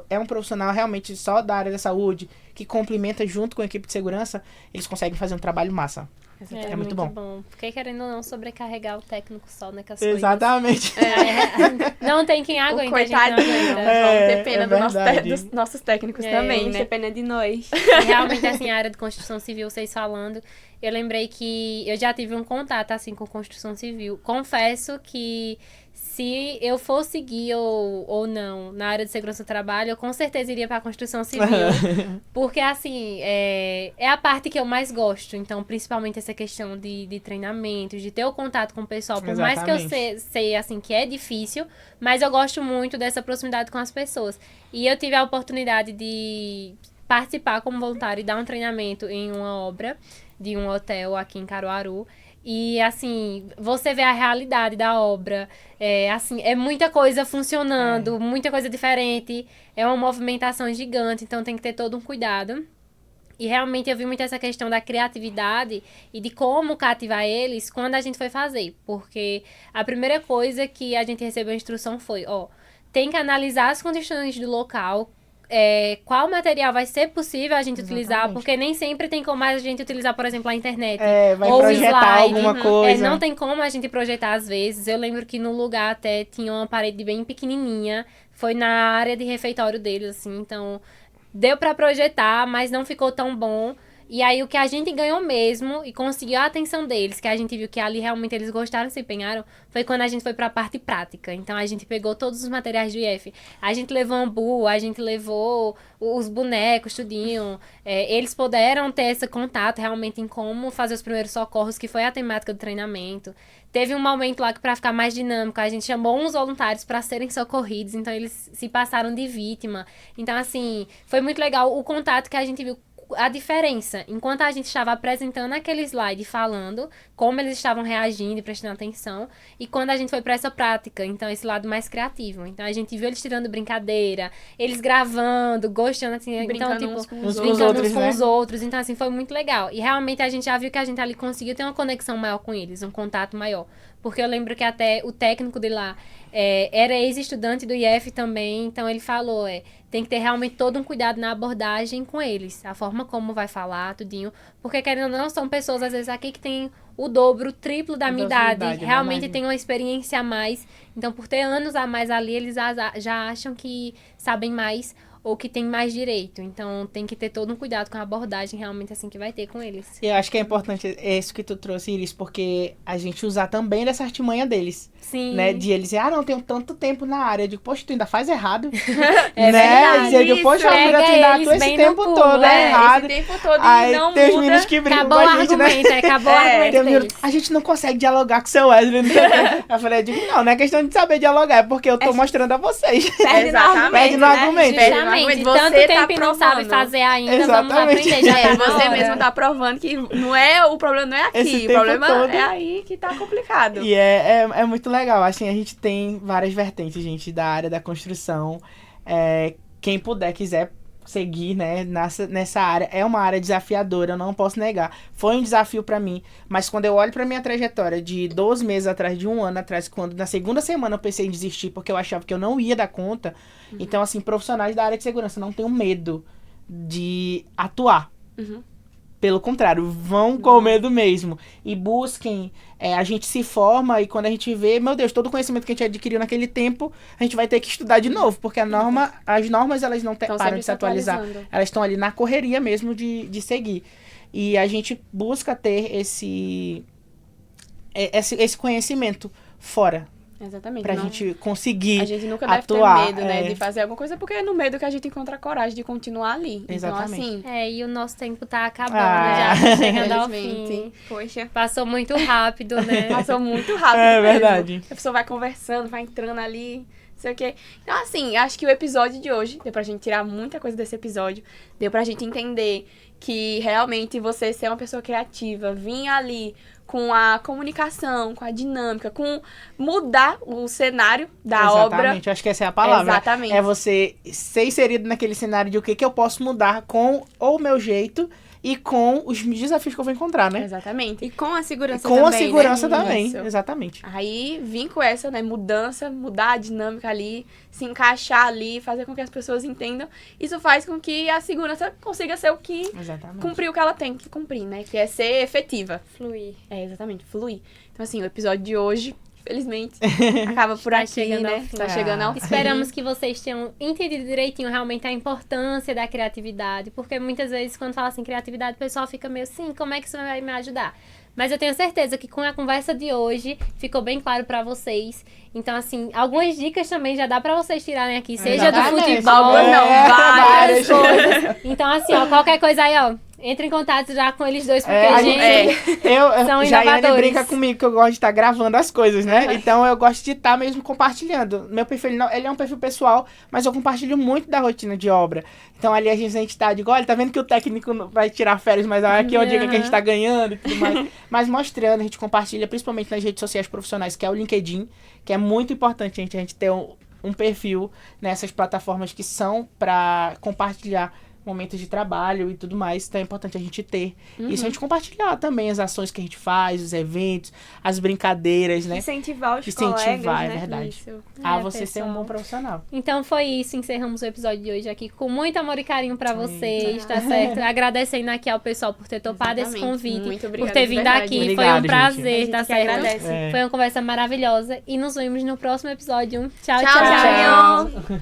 é um profissional realmente só da área da saúde, que complementa junto com a equipe de segurança, eles conseguem fazer um trabalho massa. É muito bom. Porque querendo ou não sobrecarregar o técnico só, né? Com as Exatamente. coisas. Não tem quem aguente, a gente não Coitadinho. aguenta. Vamos ter pena verdade. dos nossos técnicos É, também, Vamos né? ter pena de nós. E realmente, assim, a área de construção civil, vocês falando, eu lembrei que eu já tive um contato, assim, com construção civil. Confesso que se eu for seguir ou não na área de segurança do trabalho, eu com certeza iria para a construção civil. Porque, assim, é a parte que eu mais gosto. Então, principalmente essa questão de treinamentos, de ter o contato com o pessoal. Por mais que eu sei, assim, que é difícil, mas eu gosto muito dessa proximidade com as pessoas. E eu tive a oportunidade de participar como voluntário e dar um treinamento em uma obra de um hotel aqui em Caruaru. E, assim, você vê a realidade da obra, assim, é muita coisa funcionando, muita coisa diferente, é uma movimentação gigante, então tem que ter todo um cuidado. E realmente eu vi muito essa questão da criatividade e de como cativar eles quando a gente foi fazer, porque a primeira coisa que a gente recebeu a instrução foi, tem que analisar as condições do local, qual material vai ser possível a gente utilizar, Exatamente. porque nem sempre tem como a gente utilizar, por exemplo, a internet. Vai ou o projetar slide. alguma coisa. Não tem como a gente projetar às vezes. Eu lembro que no lugar até tinha uma parede bem pequenininha, foi na área de refeitório deles, assim, então deu pra projetar, mas não ficou tão bom. E aí, o que a gente ganhou mesmo e conseguiu a atenção deles, que a gente viu que ali realmente eles gostaram, se empenharam, foi quando a gente foi pra parte prática. Então, a gente pegou todos os materiais do IF. A gente levou ambu, a gente levou os bonecos, tudinho. Eles puderam ter esse contato realmente em como fazer os primeiros socorros, que foi a temática do treinamento. Teve um momento lá que, pra ficar mais dinâmico, a gente chamou uns voluntários pra serem socorridos. Então, eles se passaram de vítima. Então, assim, foi muito legal o contato que a gente viu, a diferença, enquanto a gente estava apresentando aquele slide, falando como eles estavam reagindo e prestando atenção, e quando a gente foi para essa prática, então esse lado mais criativo. Então a gente viu eles tirando brincadeira, eles gravando, gostando, assim, Brincando então, tipo, uns com os uns brincando outros, uns com né? os outros. Então, assim, foi muito legal. E realmente a gente já viu que a gente ali conseguiu ter uma conexão maior com eles, um contato maior. Porque eu lembro que até o técnico de lá era ex-estudante do IF também, então ele falou, tem que ter realmente todo um cuidado na abordagem com eles, a forma como vai falar, tudinho, porque querendo ou não, são pessoas às vezes aqui que tem o dobro, o triplo da minha idade, realmente tem uma experiência a mais, então por ter anos a mais ali, eles já acham que sabem mais ou que tem mais direito, então tem que ter todo um cuidado com a abordagem realmente assim que vai ter com eles. E eu acho que é importante isso que tu trouxe, Iris, porque a gente usar também dessa artimanha deles. Sim. Né? De eles dizer, não, tenho tanto tempo na área. Eu digo, poxa, tu ainda faz errado. É né? verdade, Eu digo, poxa, pega tu ainda eles atua esse bem tempo no todo pulo, errado. Esse tempo todo Aí e não tem os muda. meninos que brincam Acabou com o a gente, né? argumento, acabou o Tem argumento um menino, deles. a gente não consegue dialogar com o seu Wesley. Não sei o quê. Eu falei, eu digo, não é questão de saber dialogar, é porque eu tô mostrando a vocês. Perde no argumento, Perde no né? argumento. Perde no Justamente, argumento. tanto Você tempo tá e não sabe provando. fazer ainda, vamos Exatamente. aprender. Já tá na Você hora. mesmo tá provando que não é, o problema não é Esse aqui, o tempo problema todo. é aí que tá complicado. E é muito legal. Assim, a gente tem várias vertentes, gente, da área da construção. Quem puder, quiser seguir, né, nessa área, é uma área desafiadora, eu não posso negar. Foi um desafio pra mim, mas quando eu olho pra minha trajetória de 12 meses atrás, de um ano atrás, quando na segunda semana eu pensei em desistir, porque eu achava que eu não ia dar conta. Então, assim, profissionais da área de segurança não tenham medo de atuar. Pelo contrário, vão com medo mesmo. E busquem, a gente se forma e quando a gente vê, meu Deus, todo o conhecimento que a gente adquiriu naquele tempo, a gente vai ter que estudar de novo, porque as normas, elas não Tão param sempre de se atualizar. atualizando. Elas estão ali na correria mesmo de seguir. E a gente busca ter esse conhecimento fora, Exatamente. pra não- gente conseguir A gente nunca deve atuar, ter medo, né, de fazer alguma coisa, porque é no medo que a gente encontra a coragem de continuar ali. Exatamente. Então, assim, E o nosso tempo tá acabando Ah. já, tá chegando ao Infelizmente. fim. Poxa. Passou muito rápido, né? passou muito rápido É mesmo. verdade. A pessoa vai conversando, vai entrando ali, não sei o quê. Então, assim, acho que o episódio de hoje, deu pra gente tirar muita coisa desse episódio, deu pra gente entender que realmente você ser uma pessoa criativa, vir ali com a comunicação, com a dinâmica, com mudar o cenário da obra. Exatamente, eu acho que essa é a palavra. Exatamente. É você ser inserido naquele cenário de o que eu posso mudar com o meu jeito e com os desafios que eu vou encontrar, né? Exatamente. E com a segurança Com também, a segurança né? também, Isso. exatamente. Aí, vim com essa, né, mudança, mudar a dinâmica ali, se encaixar ali, fazer com que as pessoas entendam. Isso faz com que a segurança consiga ser o que Exatamente. cumprir o que ela tem que cumprir, né? Que é ser efetiva. Fluir. Exatamente, fluir. Então, assim, o episódio de hoje, felizmente, acaba por Tá aqui, chegando ao né? fim. Tá chegando ao fim. Esperamos que vocês tenham entendido direitinho realmente a importância da criatividade, porque muitas vezes quando fala assim criatividade, o pessoal fica meio assim, como é que isso vai me ajudar? Mas eu tenho certeza que com a conversa de hoje ficou bem claro pra vocês. Então, assim, algumas dicas também já dá pra vocês tirarem aqui, seja do Exatamente. futebol, Algumas não, várias. coisas. Então, assim, ó, qualquer coisa aí, ó, entre em contato já com eles dois, porque, A gente... São Jaiane inovadores. brinca comigo que eu gosto de estar gravando as coisas, né? Então eu gosto de estar mesmo compartilhando. Meu perfil, ele é um perfil pessoal, mas eu compartilho muito da rotina de obra. Então ali a gente tá, digo, olha, tá vendo que o técnico vai tirar férias, mas aqui é o dia que a gente tá ganhando e tudo mais. Mas mostrando, a gente compartilha, principalmente nas redes sociais profissionais, que é o LinkedIn, que é muito importante, a gente ter um perfil nessas plataformas que são para compartilhar momentos de trabalho e tudo mais, então é importante a gente ter. Isso a gente compartilhar também as ações que a gente faz, os eventos, as brincadeiras, né? Incentivar os Incentivar, colegas, é né? verdade. Isso. A É, você ser um pessoal. bom profissional. Então foi isso, encerramos o episódio de hoje aqui com muito amor e carinho pra vocês, Ah. tá certo? Agradecendo aqui ao pessoal por ter topado esse Exatamente. convite, Muito por obrigada, ter de vindo verdade. aqui, foi Obrigado, um gente. prazer, A gente tá que certo? agradece. É. Foi uma conversa maravilhosa e nos vemos no próximo episódio. Tchau, Tchau, tchau. tchau.